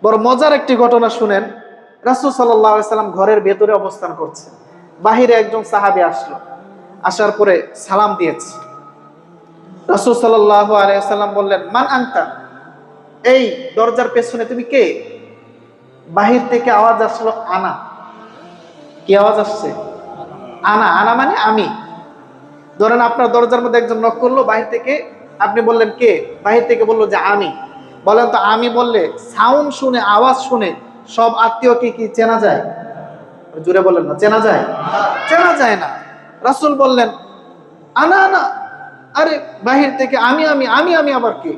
বড় মজার একটি ঘটনা শুনেন। রাসূল সাল্লাল্লাহু আলাইহি সাল্লাম ঘরের ভেতরে অবস্থান করছেন, বাহিরে একজন সাহাবী আসলো, আসার পরে সালাম দিয়েছে। রাসূল সাল্লাল্লাহু আলাইহি সাল্লাম বললেন, মান আনতা, এই দরজার পেছনে তুমি কে? বাহির থেকে আওয়াজ আসলো, আনা। কি আওয়াজ আসছে? আনা। আনা মানে আমি। ধরেন আপনার দরজার মধ্যে একজন নক করলো বাহির থেকে, আপনি বললেন কে? বাহির থেকে বললো যে আমি। বলেন তো আমি বললে সাউন্ড শুনে, আওয়াজ শুনে সব আত্মীয়কে কি চেনা যায়? জুড়ে বললেন না, চেনা যায়? চেনা যায় না। রাসূল বললেন আনা আনা, আরে বাহির থেকে আমি আমি আমি আমি আবার কে?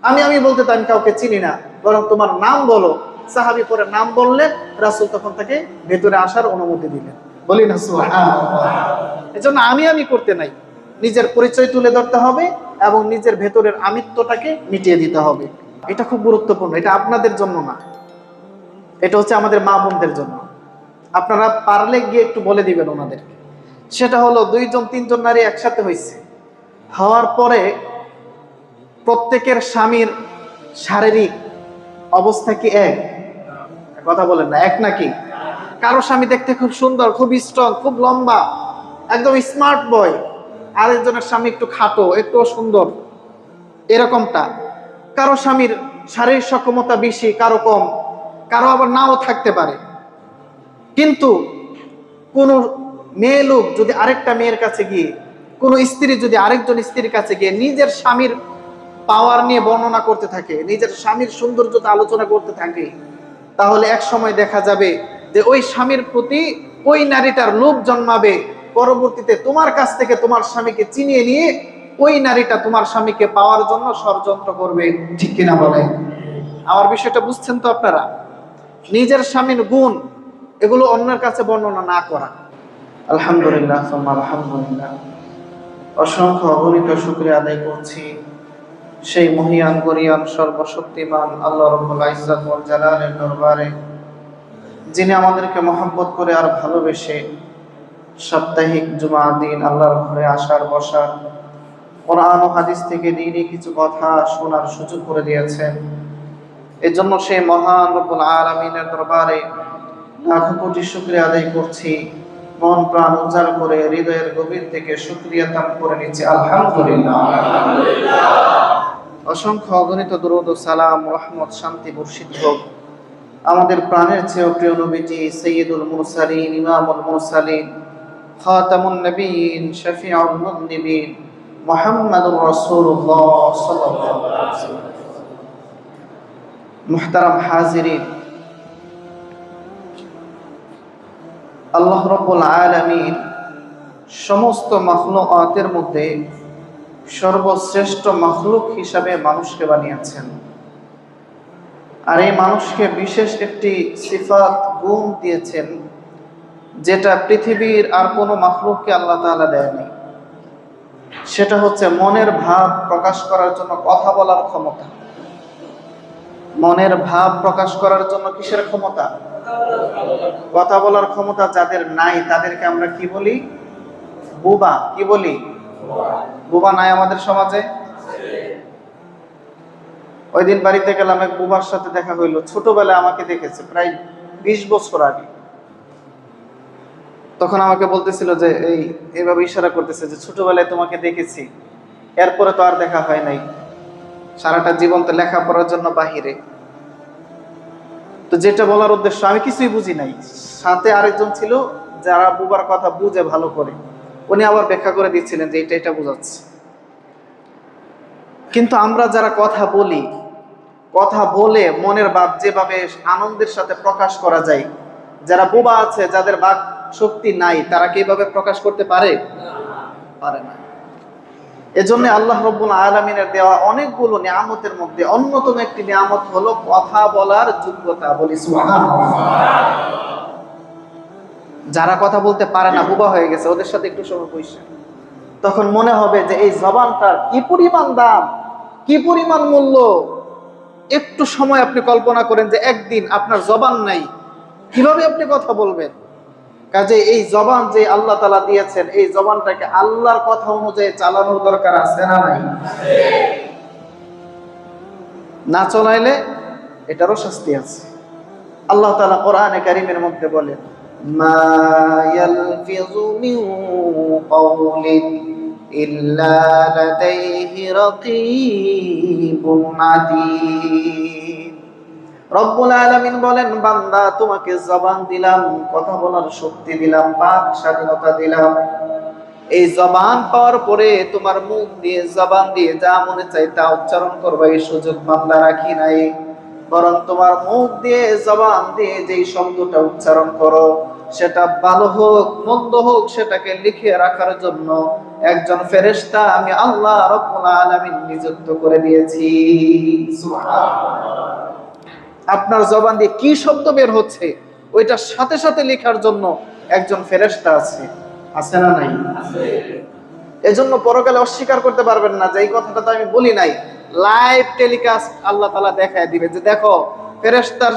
আমি আমি বলতে তো আমি কাউকে চিনি না, বরং তোমার নাম বলো। সাহাবী পরে নাম বললেন, রাসূল তখন তাকে ভেতরে আসার অনুমতি দিলেন। বলি না সুবহানাল্লাহ। এজন্য আমি আমি করতে নাই, নিজের পরিচয় তুলে ধরতে হবে এবং নিজের ভেতরের আমিত্বটাকে মিটিয়ে দিতে হবে। এটা খুব গুরুত্বপূর্ণ। এটা আপনাদের জন্য না, এটা হচ্ছে আমাদের মা বোনদের জন্য। আপনারা পারলে গিয়ে একটু বলে দিবেন ওনাদেরকে। সেটা হলো, দুইজন তিনজন নারী একসাথে হয়েছে, হওয়ার পরে প্রত্যেকের স্বামীর শারীরিক অবস্থা কি এক? কথা বলেন না, এক নাকি? কারো স্বামী দেখতে খুব সুন্দর, খুব স্ট্রং, খুব লম্বা, একদম স্মার্ট বয়, আরেকজনের স্বামী একটু খাটো, একটু সুন্দর, এরকমটা। কারো স্বামীর শারীরিক সক্ষমতা বেশি, কারো কম, কারো আবার নাও থাকতে পারে। কিন্তু কোন মেয়ে লোক যদি আরেকটা মেয়ের কাছে গিয়ে, কোন স্ত্রী যদি আরেকজন স্ত্রীর কাছে গিয়ে নিজের স্বামীর পাওয়ার নিয়ে বর্ণনা করতে থাকে, নিজের স্বামীর সৌন্দর্যতা আলোচনা করতে থাকে, তাহলে এক সময় দেখা যাবে যে ওই স্বামীর প্রতি ওই নারীটার লোভ জন্মাবে। পরবর্তীতে তোমার কাছ থেকে তোমার স্বামীকে চিনিয়ে নিয়ে ওই নারীটা তোমার স্বামীকে পাওয়ার জন্য ষড়যন্ত্র করবে। ঠিক কিনা বলে? আমার বিষয়টা বুঝছেন তো আপনারা? নিজের স্বামীর গুণ এগুলো অন্যের কাছে বর্ণনা না করা। আলহামদুলিল্লাহ, আলহামদুলিল্লাহ, অসংখ্য অগণিত শুকরিয়া আদায় করছি সেই মহিয়ান গরিয়ান সর্বশক্তিমান আল্লাহ রাব্বুল ইজ্জত ওয়াল জালালের দরবারে, যিনি আমাদেরকে মহব্বত করে আর ভালোবেসে সাপ্তাহিক জুমা দিন আল্লাহর ঘরে আসার বসার, কোরআন ও হাদিস থেকে দ্বীনি কিছু কথা শোনার সুযোগ করে দিয়েছেন। এর জন্য সেই মহান রব্বুল আলামিনের দরবারে লাখো কোটি শুকরিয়া আদায় করছি। মন প্রাণ উজাড় করে হৃদয়ের গভীর থেকে শুকরিয়া তান করে নিচ্ছি আলহামদুলিল্লাহ। অসংখ্য অগণিত দরুদ ও সালাম, রহমত, শান্তি বর্ষিত হোক আমাদের প্রাণের চেয়েও প্রিয় নবীজি সাইয়্যিদুল মুরসালিন, ইমামুল মুরসালিন, খাতামুন নবিয়্যিন, শফিউল মুযনিবিন, মুহাম্মাদুর রাসূলুল্লাহ সাল্লাল্লাহু আলাইহি ওয়াসাল্লাম। মুহতারাম হাজিরিন, আল্লাহ রাব্বুল আলামিন সমস্ত মাখলুকাতের মধ্যে সর্বশ্রেষ্ঠ মাখলুক হিসাবে মানুষকে বানিয়েছেন। আর এই মানুষকে বিশেষ একটি সিফাত, গুণ দিয়েছেন, যেটা পৃথিবীর আর কোনো মাখলুককে আল্লাহ তাআলা দেয়নি। সেটা হচ্ছে মনের ভাব প্রকাশ করার জন্য কথা বলার ক্ষমতা। মনের ভাব প্রকাশ করার জন্য কিসের ক্ষমতা? কথা বলার ক্ষমতা যাদের নাই তাদেরকে আমরা কি বলি? বোবা। কি বলি? বোবা নাই আমাদের সমাজে? ওই দিন বাড়িতে গেলাম, এক বুবার সাথে দেখা হইলো। ছোটবেলায় আমাকে দেখেছে, প্রায় 20 বছর আগে। তখন আমাকে বলতেছিল যে এইভাবে ইশারা করতেছে যে ছোটবেলায় তোমাকে দেখেছি, এরপরে তো আর দেখা হয় নাই, সারাটা জীবন তো লেখাপড়ার জন্য বাহিরে। তো যেটা বলার উদ্দেশ্য, আমি কিছুই বুঝি নাই। সাথে আরেকজন ছিল যারা বুবার কথা বুঝে ভালো করে, উনি আবার ব্যাখ্যা করে দিচ্ছিলেন যে এটা বোঝাচ্ছে। কিন্তু আমরা যারা কথা বলি, কথা বলে মনের ভাব যেভাবে আনন্দের সাথে প্রকাশ করা যায়, যারা বোবা আছে, যাদের বাক শক্তি নাই, তারা কি এভাবে প্রকাশ করতে পারে? পারে না। এজন্য আল্লাহ রাব্বুল আলামিনের দেওয়া অনেকগুলো নিয়ামতের মধ্যে অন্যতম একটি নিয়ামত হলো কথা বলার যোগ্যতা। বলি সুবহানাল্লাহ। যারা কথা বলতে পারে না, বোবা হয়ে গেছে, ওদের সাথে একটু সময় বসে তখন মনে হবে যে এই জবানটার কি পরিমাণ দাম, কি পরিমাণ মূল্য। একটু সময় আপনি কল্পনা করেন যে একদিন আপনার জবান নাই, কিভাবে আপনি কথা বলবেন? কাজে এই জবান যে আল্লাহ তাআলা দিয়েছেন, এই জবানটাকে আল্লাহর কথা অনুযায়ী চালানোর দরকার আছে না নাই? না চালাইলে এটারও শাস্তি আছে। আল্লাহ তাআলা কোরআনে কারীমের মধ্যে বলেন, মা ইয়ালফিযু মিন কাওলিন ইল্লা লাদাইহি রাকীবুন আতীদ। রব্বুল আলামিন বলেন, বান্দা তোমাকে জবান দিলাম, কথা বলার শক্তি দিলাম, বাক স্বাধীনতা দিলাম। এই জবান পাওয়ার পরে তোমার মুখ দিয়ে জবান দিয়ে যা মনে চাই তা উচ্চারণ করবে, এই সুযোগ বান্দা রাখি নাই। বরং তোমার মুখ দিয়ে জবান দিয়ে যেই শব্দটা উচ্চারণ করো, সেটা ভালো হোক মন্দ হোক, সেটাকে লিখে রাখার জন্য একজন ফেরেশতা আমি আল্লাহ রাব্বুল আলামিন নিযুক্ত করে দিয়েছি। সুবহানাল্লাহ। আপনার জবান দিয়ে কি শব্দ বের হচ্ছে ওইটার সাথে সাথে লেখার জন্য একজন ফেরেশতা আছে। আছে না নাই? আছে। এজন্য পরকালে অস্বীকার করতে পারবেন না যে এই কথাটা তো আমি বলি নাই। লাইভ টেলিকাস্ট আল্লাহ তাআলা দেখায় দিবে যে দেখো ফেরেশতার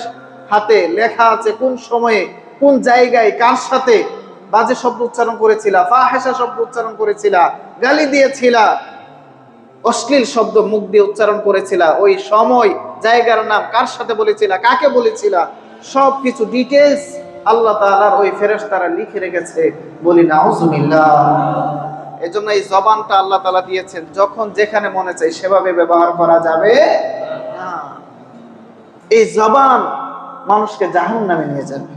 হাতে লেখা আছে কোন সময়ে কোন জায়গায় কার সাথে বাজে শব্দ উচ্চারণ করেছিলা, ফাহিশা শব্দ উচ্চারণ করেছিলা, গালি দিয়েছিলা, অশ্লীল শব্দ মুখ দিয়ে উচ্চারণ করেছিলা, ওই সময় জায়গার নাম কার সাথে বলেছিলা, কাকে বলেছিলা, সবকিছু ডিটেইলস আল্লাহ তাআলার ওই ফেরেশতারা লিখে রেখেছে। বলি নাউজুবিল্লাহ। এজন্য এই জবানটা আল্লাহ তাআলা দিয়েছেন, যখন যেখানে মনে চাই সেভাবে ব্যবহার করা যাবে না। এই জবান মানুষকে জাহান্নামে নিয়ে যাবে।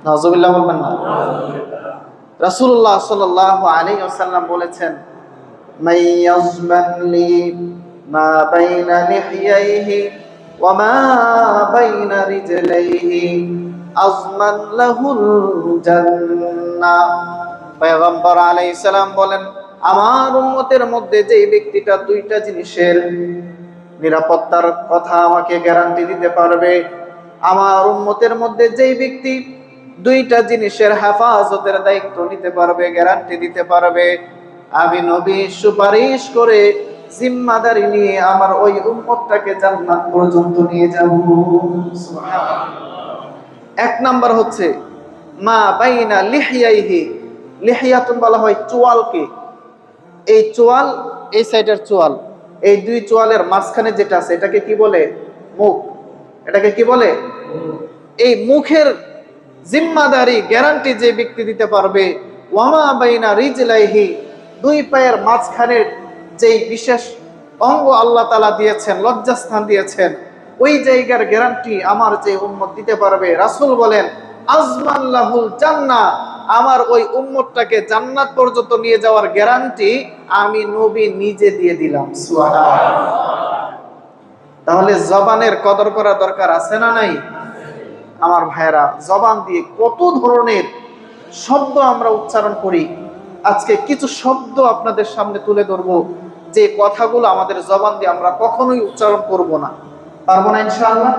নাউজুবিল্লাহ বলবেন না? রাসূলুল্লাহ সাল্লাল্লাহু আলাইহি ওয়াসাল্লাম বলেছেন, মান ইয়াজমান লি মা বাইনা লিহইয়াইহি ওয়া মা বাইনা রিজলাইহি আজমান লাহুল জান্নাহ। পয়গম্বর আলাইহিস সালাম বলেন, আমার উম্মতের মধ্যে যেই ব্যক্তিটা দুইটা জিনিসের নিরাপত্তার কথা আমাকে গ্যারান্টি দিতে পারবে, আমার উম্মতের মধ্যে যেই ব্যক্তি দুইটা জিনিসের হেফাজতের দায়িত্ব নিতে পারবে, গ্যারান্টি দিতে পারবে, আমি নবী সুপারিশ করে জিম্মাদারি নিয়ে আমার ওই উম্মতটাকে জান্নাত পর্যন্ত নিয়ে যাব। সুবহানাল্লাহ। এক নাম্বার হচ্ছে মা বাইনা লিহইয়াইহি। লিহিয়াতুন বলা হয় চোয়ালকে। এই চোয়াল, এই সাইডের চোয়াল, এই দুই চোয়ালের মাঝখানে যেটা আছে এটাকে কি বলে? মুখ। এটাকে কি বলে? এই মুখের জিম্মাদারি গ্যারান্টি যে ব্যক্তি দিতে পারবে, ওয়ামা বাইনা রিজলাইহি, দুই পায়ের মাঝখানের যেই বিশেষ অঙ্গ আল্লাহ তাআলা দিয়েছেন, লজ্জাস্থান দিয়েছেন, ওই জায়গার গ্যারান্টি আমার যে উম্মত দিতে পারবে, রাসূল বলেন আজমান লাহুল জান্নাহ, আমার ওই উম্মতটাকে জান্নাত পর্যন্ত নিয়ে যাওয়ার গ্যারান্টি আমি নবী নিজে দিয়ে দিলাম। সুবহানাল্লাহ। তাহলে জবানের কদর করা দরকার আছে না নাই? আমার ভাইরা, জবান দিয়ে কত ধরনের শব্দ আমরা উচ্চারণ করি। আজকে কিছু শব্দ আপনাদের সামনে তুলে ধরবো, যে কথাগুলো আমাদের জবান দিয়ে আমরা কখনোই উচ্চারণ করব না। পারবো না ইনশাআল্লাহ?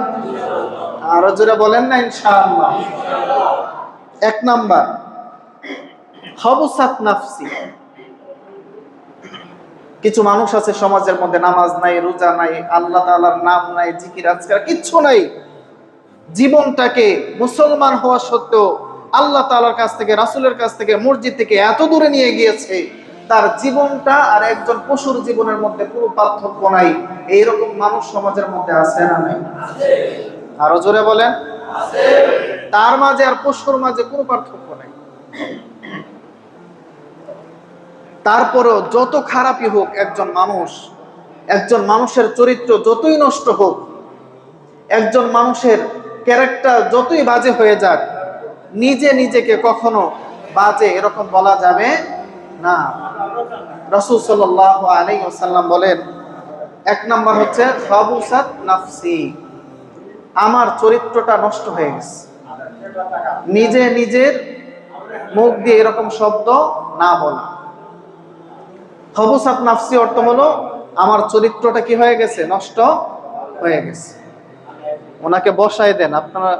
আরো জোরে বলেন না ইনশাআল্লাহ। এক নাম্বার, খবুসাত নাফসি। কিছু মানুষ আছে সমাজের মধ্যে, নামাজ নাই, রোজা নাই, আল্লাহ তাআলার নাম নাই, জিকির আজকার কিচ্ছু নাই, জীবনটাকে মুসলমান হওয়া সত্ত্বেও আল্লাহ তাআলার কাছ থেকে, রাসূলের কাছ থেকে, মসজিদ থেকে এত দূরে নিয়ে গিয়েছে, তার জীবনটা আর একজন পশুর জীবনের মধ্যে কোনো পার্থক্য নাই। এইরকম মানুষ সমাজের মধ্যে আছে না নাই? আরো জোরে বলেন। তার মাঝে আর পশুর মাঝে কোনো পার্থক্য নাই। তারপরেও যত খারাপই হোক একজন মানুষ, একজন মানুষের চরিত্র যতই নষ্ট হোক, একজন মানুষের ক্যারেক্টার যতই বাজে হয়ে যাক, নিজে নিজেকে কখনো বাজে এরকম বলা যাবে না। রাসূল সাল্লাল্লাহু আলাইহি ওয়াসাল্লাম বলেন, এক নাম্বার হচ্ছে খাবুসাত নাফসি, আমার চরিত্রটা নষ্ট হয়ে গেছে। নিজে নিজের মুখ দিয়ে এরকম শব্দ না বলা। খাবুসাত নাফসি অর্থ হলো আমার চরিত্রটা কি হয়ে গেছে? নষ্ট হয়ে গেছে। ওনাকে বসায় দেন আপনারা,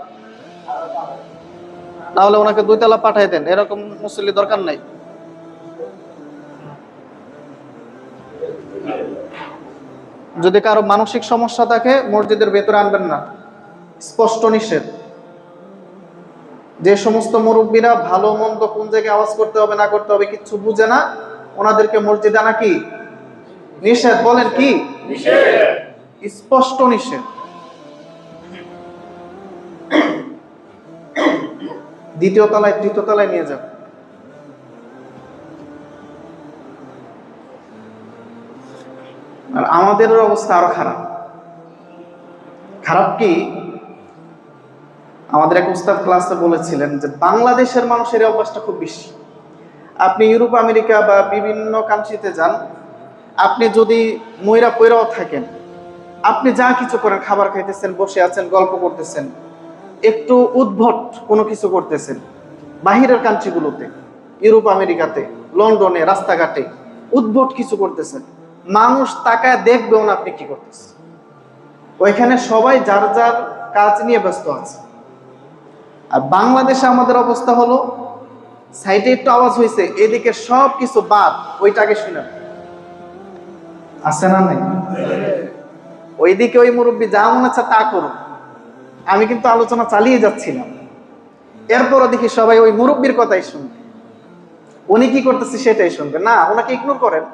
না হলে ওনাকে দুইতলা পাঠায় দেন, এরকম মুসল্লি দরকার নাই। যদি কারো মানসিক সমস্যা থাকে মসজিদের ভেতরে আনবেন না, স্পষ্ট নিষেধ। যে সমস্ত মুরব্বীরা ভালো মন্দ কোন জায়গায় আওয়াজ করতে হবে না করতে হবে কিচ্ছু বুঝে না, ওনাদেরকে মসজিদে আনা কি নিষেধ। বলেন কি নিষেধ? স্পষ্ট নিষেধ। দ্বিতীয় তলায়, তৃতীয় তলায় নিয়ে যাবে। আর আমাদের অবস্থা আরো খারাপ। খারাপ কি? আমাদের এক উস্তাদ ক্লাসে বলেছিলেন যে বাংলাদেশের মানুষের এই অভ্যাসটা খুব বেশি। আপনি ইউরোপ, আমেরিকা বা বিভিন্ন কান্ট্রিতে যান, আপনি যদি ময়রা পয়রাও থাকেন, আপনি যা কিছু করেন, খাবার খাইতেছেন, বসে আছেন, গল্প করতেছেন, একটু উদ্ভট কোনো কিছু করতেছেন, বাহিরের কান্ট্রিগুলোতে, ইউরোপ, আমেরিকাতে, লন্ডনে, রাস্তাঘাটে উদ্ভট কিছু করতেছেন, মানুষ তাকায় দেখবেও না আপনি কি করতেছেন। ওইখানে সবাই যার যার কাজ নিয়ে ব্যস্ত আছে। আর বাংলাদেশে আমাদের অবস্থা হলো, সাইডে একটু আওয়াজ হয়েছে, এদিকে সব কিছু বাদ, ওইটাকে শুনে আছে না নাই? ওইদিকে ওই মুরব্বী যা মনে হচ্ছে তা করুন, আমি কিন্তু আলোচনা চালিয়ে যাচ্ছিলাম, এরপরও দেখি সবাই ওই মুরব্বীর কথাই শুনবে, উনি কি করতেছে সেটাই শুনবে না, ওনাকে ইগনোর করেন।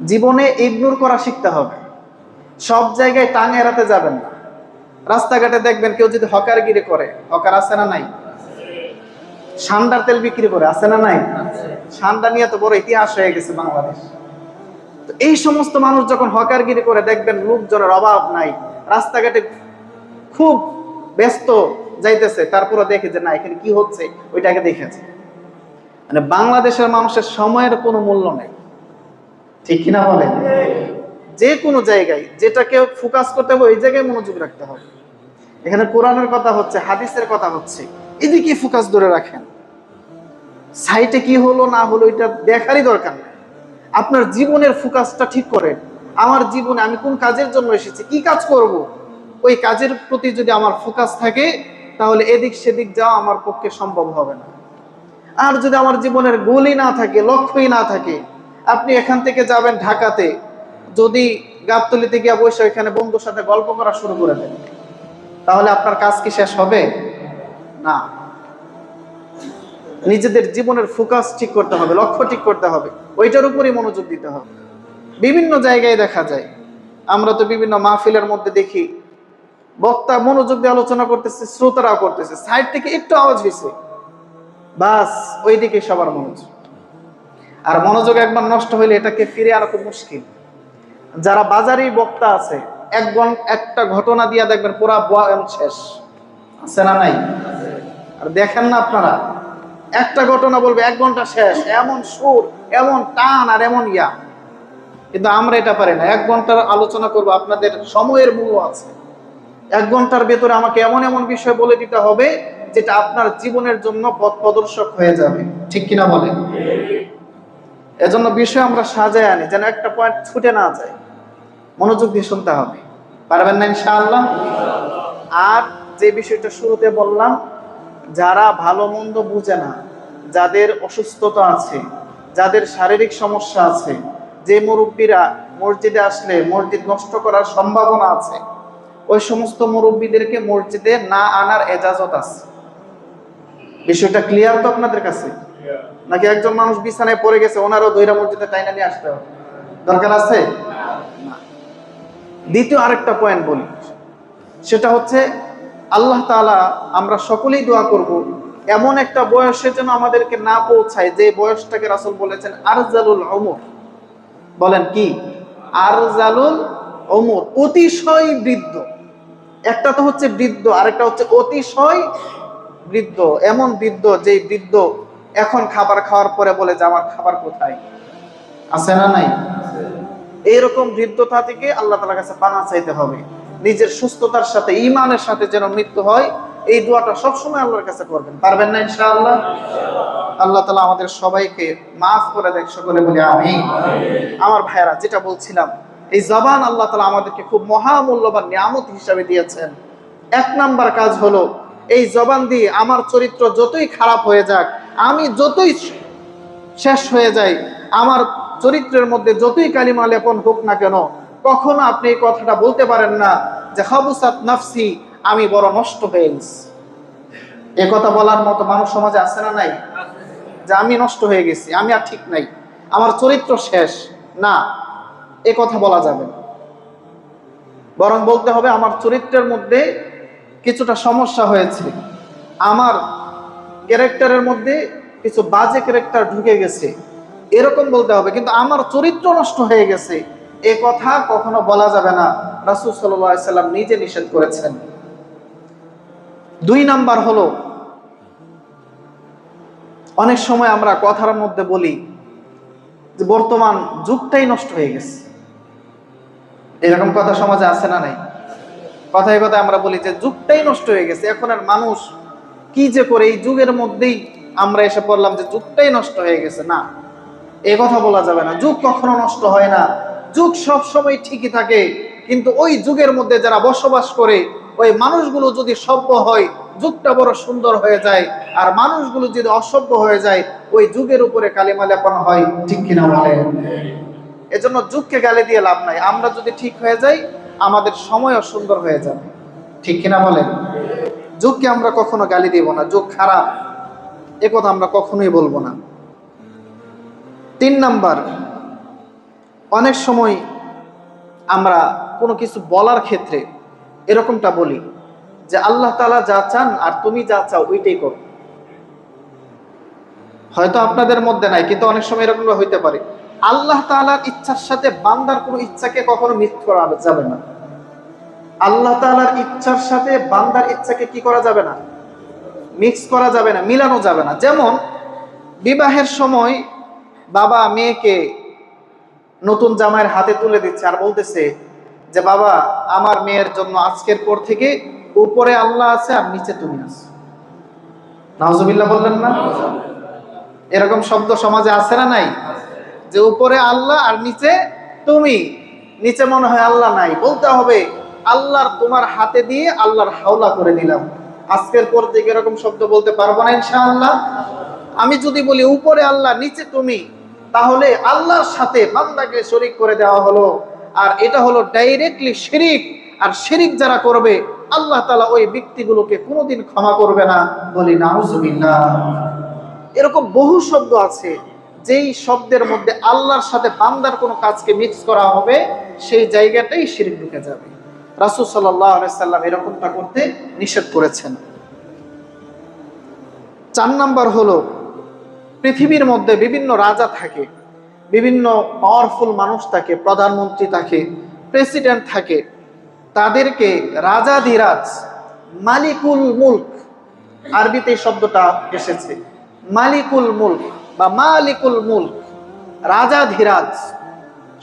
জীবনে ইগনোর করা শিখতে হবে। সব জায়গায় টাং এড়াতে যাবেন না। রাস্তাঘাটে দেখবেন কেউ যদি হকারগিরি করে, হকার আছে না নাই? সান্ডার তেল বিক্রি করে, আছে না নাই? সান্ডা নিয়ে তো বড় ইতিহাস হয়ে গেছে বাংলাদেশ। তো এই সমস্ত মানুষ যখন হকারগিরি করে, দেখবেন লোকজনের অভাব নাই, রাস্তাঘাটে খুব ব্যস্ত যাইতেছে, তারপরে দেখে যে না এখানে কি হচ্ছে, ওইটাকে দেখেছে। মানে বাংলাদেশের মানুষের সময়ের কোনো মূল্য নেই, ঠিক কিনা বলেন? যে কোনো জায়গায় যেটাকে ফোকাস করতে হবে ওই জায়গায় মনোযোগ রাখতে হবে। এখানে কোরআনের কথা হচ্ছে, হাদিসের কথা হচ্ছে, এদিকে ফোকাস ধরে রাখেন। সাইটে কি হলো না হলো এটা দেখারই দরকার নেই। আপনার জীবনের ফোকাসটা ঠিক করেন। আমার জীবনে আমি কোন কাজের জন্য এসেছি, কি কাজ করব, ওই কাজের প্রতি যদি আমার ফোকাস থাকে, তাহলে এদিক সেদিক যাওয়া আমার পক্ষে সম্ভব হবে না। আর যদি আমার জীবনের গোলই না থাকে, লক্ষ্যই না থাকে, আপনি এখান থেকে যাবেন ঢাকাতে, যদি গাবতলিতে গিয়ে বসে ওইখানে বন্ধুর সাথে গল্প করা শুরু করে দেন, তাহলে আপনার কাজ কি শেষ হবে? না। নিজেদের জীবনের ফোকাস ঠিক করতে হবে, লক্ষ্য ঠিক করতে হবে, ওইটার উপরই মনোযোগ দিতে হবে। বিভিন্ন জায়গায় দেখা যায়, আমরা তো বিভিন্ন মাহফিলের মধ্যে দেখি, বক্তা মনোযোগ দিয়ে আলোচনা করতেছে, শ্রোতারাও করতেছে, সাইড থেকে একটু আওয়াজ হয়েছে, বাস ওইদিকে সবার মনোযোগ। আর মনোযোগ একবার নষ্ট হইলে এটাকে ফিরে আনা খুব মুশকিল। যারা বাজারি বক্তা আছে, একটা ঘটনা দিয়া দেখবেন পুরা বয়ান শেষ, আছে না নাই? আর দেখেন না আপনারা, একটা ঘটনা বলবে 1 ঘন্টা শেষ, এমন সুর, এমন টান আর এমন ইয়া। কিন্তু আমরা এটা পারি না। 1 ঘন্টার আলোচনা করব, আপনাদের সময়ের মূল্য আছে। 1 ঘন্টার ভেতরে আমাকে এমন এমন বিষয় বলে দিতে হবে যেটা আপনার জীবনের জন্য পথ প্রদর্শক হয়ে যাবে, ঠিক কিনা বলেন? এজন্য বিষয় আমরা সাজায় আনি যেন একটা পয়েন্ট ছুটে না যায়। মনোযোগ দিয়ে শুনতে হবে, পারবেন না ইনশাআল্লাহ? আর যে বিষয়টা শুরুতে বললাম, যারা ভালো মন্দ বুঝে না, যাদের অসুস্থতা আছে, যাদের শারীরিক সমস্যা আছে, যে মুরব্বীরা মসজিদে আসলে মসজিদ নষ্ট করার সম্ভাবনা আছে, ওই সমস্ত মুরব্বীদেরকে মসজিদে না আনার এজাজত আছে। বিষয়টা ক্লিয়ার তো আপনাদের কাছে? নাকি একজন মানুষ বিছানায় পড়ে গেছে, ওনারও দইরা মসজিদে টাইনা নিয়ে আসতে হবে, দরকার আছে? দ্বিতীয় আরেকটা পয়েন্ট বলি, সেটা হচ্ছে আল্লাহ তাআলা, আমরা সকলেই দোয়া করব এমন একটা বয়সে যেন আমাদেরকে না পৌঁছায় যে বয়সটাকে রাসূল বলেছেন আরজালুল উমর। বলেন কি? আরজালুল উমর, অতিশয় বৃদ্ধ। একটা তো হচ্ছে বৃদ্ধ, আরেকটা হচ্ছে অতিশয় বৃদ্ধ। এমন বৃদ্ধ যে বৃদ্ধ এখন খাবার খাওয়ার পরে বলে যে আমার খাবার কোথায়, আছে না নাই? এইরকম বৃদ্ধতা থেকে আল্লাহ তাআলার কাছে পানাহ চাইতে হবে। নিজের সুস্থতার সাথে, ঈমানের সাথে যেন মৃত্যু হয়, এই দোয়াটা সবসময় আল্লাহর কাছে করবেন। পারবেন না ইনশাআল্লাহ? আল্লাহ তাআলা আমাদের সবাইকে মাফ করে দেখ, সকলে বলি আমিন। আমার ভাইয়েরা, যেটা বলছিলাম, এই জবান আল্লাহ তাআলা আমাদেরকে খুব মহামূল্যবান নিয়ামত হিসাবে দিয়েছেন। 1 নাম্বার কাজ হলো, এই জবান দিয়ে আমার চরিত্র যতই খারাপ হয়ে যাক, আমি যতই শেষ হয়ে যাই, আমার চরিত্রের মধ্যে যতই কালিমা লেপন হোক না কেন, কখনো আপনি এই কথাটা বলতে পারেন না যে খাবুসাত নাফসি, আমি বড় নষ্ট হয়ে গেছি। এ কথা বলার মতো মানুষ সমাজে আছে না নাই? যে আমি নষ্ট হয়ে গেছি, আমি আর ঠিক নাই, আমার চরিত্র শেষ, না, এ কথা বলা যাবে না। বরং বলতে হবে আমার চরিত্রের মধ্যে কিছুটা সমস্যা হয়েছে, আমার ক্যারেক্টারের মধ্যে কিছু বাজে ক্যারেক্টার ঢুকে গেছে, এরকম বলতে হবে। কিন্তু আমার চরিত্র নষ্ট হয়ে গেছে, এ কথা কখনো বলা যাবে না। রাসূল সাল্লাল্লাহু আলাইহি সাল্লাম নিজে নিষেধ করেছেন। 2 নাম্বার হলো, অনেক সময় আমরা কথার মধ্যে বলি যে বর্তমান যুগটাই নষ্ট হয়ে গেছে। এরকম কথা সমাজে আছে না নাই? কথায় কথায় আমরা বলি যে যুগটাই নষ্ট হয়ে গেছে, এখন আর মানুষ কি যে করে, এই যুগের মধ্যেই আমরা এসে পড়লাম যে যুগটাই নষ্ট হয়ে গেছে। না, এ কথা বলা যাবে না। যুগ কখনো নষ্ট হয় না, যুগ সব সময় ঠিকই থাকে। কিন্তু ওই যুগের মধ্যে যারা বসবাস করে, ওই মানুষগুলো যদি সভ্য হয়, যুগটা বড় সুন্দর হয়ে যায়। আর মানুষগুলো যদি অসভ্য হয়ে যায়, ওই যুগের উপরে কালিমা লেপন হয়। ঠিক কিনা বলে? এজন্য যুগকে গালি দিয়ে লাভ নাই। আমরা যদি ঠিক হয়ে যাই, আমাদের সময়ও সুন্দর হয়ে যাবে। ঠিক কিনা বলেন? যুগকে আমরা কখনো গালি দিব না, যুগ খারাপ এ কথা আমরা কখনোই বলবো না। 3 নাম্বার, অনেক সময় আমরা কোনো কিছু বলার ক্ষেত্রে এরকমটা বলি যে আল্লাহ তাআলা যা চান আর তুমি যা চাও ওইটাই করো। হয়তো আপনাদের মধ্যে নাই, কিন্তু অনেক সময় এরকম হইতে পারে। আল্লাহ তাআলার ইচ্ছার সাথে বান্দার কোনো ইচ্ছাকে কখনো মিক্স করা যাবে না। আল্লাহ তাআলার ইচ্ছার সাথে বান্দার ইচ্ছাকে কি করা যাবে না? মিক্স করা যাবে না, মিলানো যাবে না। যেমন বিবাহের সময় বাবা মেয়েকে নতুন জামাইয়ের হাতে তুলে দিচ্ছে আর বলতেছে যে বাবা, আমার মেয়ের জন্য আজকের পর থেকে উপরে আল্লাহ আছে আর নিচে তুমি আছো। নাউজুবিল্লাহ বললেন না? এরকম শব্দ সমাজে আছে না নাই? যে উপরে আল্লাহ আর নিচে তুমি। নিচে মনে হয় আল্লাহ নাই, বলতে হবে আল্লাহর তোমার হাতে দিয়ে আল্লাহর হাওলা করে দিলাম। আজকের পর থেকে এরকম শব্দ বলতে পারবো না ইনশাআল্লাহ। আমি যদি বলি উপরে আল্লাহ নিচে তুমি, তাহলে আল্লাহর সাথে বান্দাকে শরীক করে দেওয়া হলো। আর এটা হলো ডাইরেক্টলি শিরিক। আর শিরিক যারা করবে, আল্লাহ তাআলা ওই ব্যক্তিগুলোকে কোনোদিন ক্ষমা করবে না। বলি নাউজুবিল্লাহ। এরকম বহু শব্দ আছে, যেই শব্দের মধ্যে আল্লাহর সাথে বান্দার কোনো কাজকে মিক্স করা হবে, সেই জায়গাটাই শিরক ঢুকে যাবে। রাসূল সাল্লাল্লাহু আলাইহি সাল্লাম এরকমটা করতে নিষেধ করেছেন। 4 নাম্বার হলো, পৃথিবীর মধ্যে বিভিন্ন রাজা থাকে, বিভিন্ন পাওয়ারফুল মানুষ থাকে, প্রধানমন্ত্রী থাকে, প্রেসিডেন্ট থাকে। তাদেরকে রাজাধিরাজ, মালিকুল মুলক, আরবিতে এই শব্দটা এসেছে, মালিকুল মুলক বা মালিকুল মুলক, রাজাধিরাজ,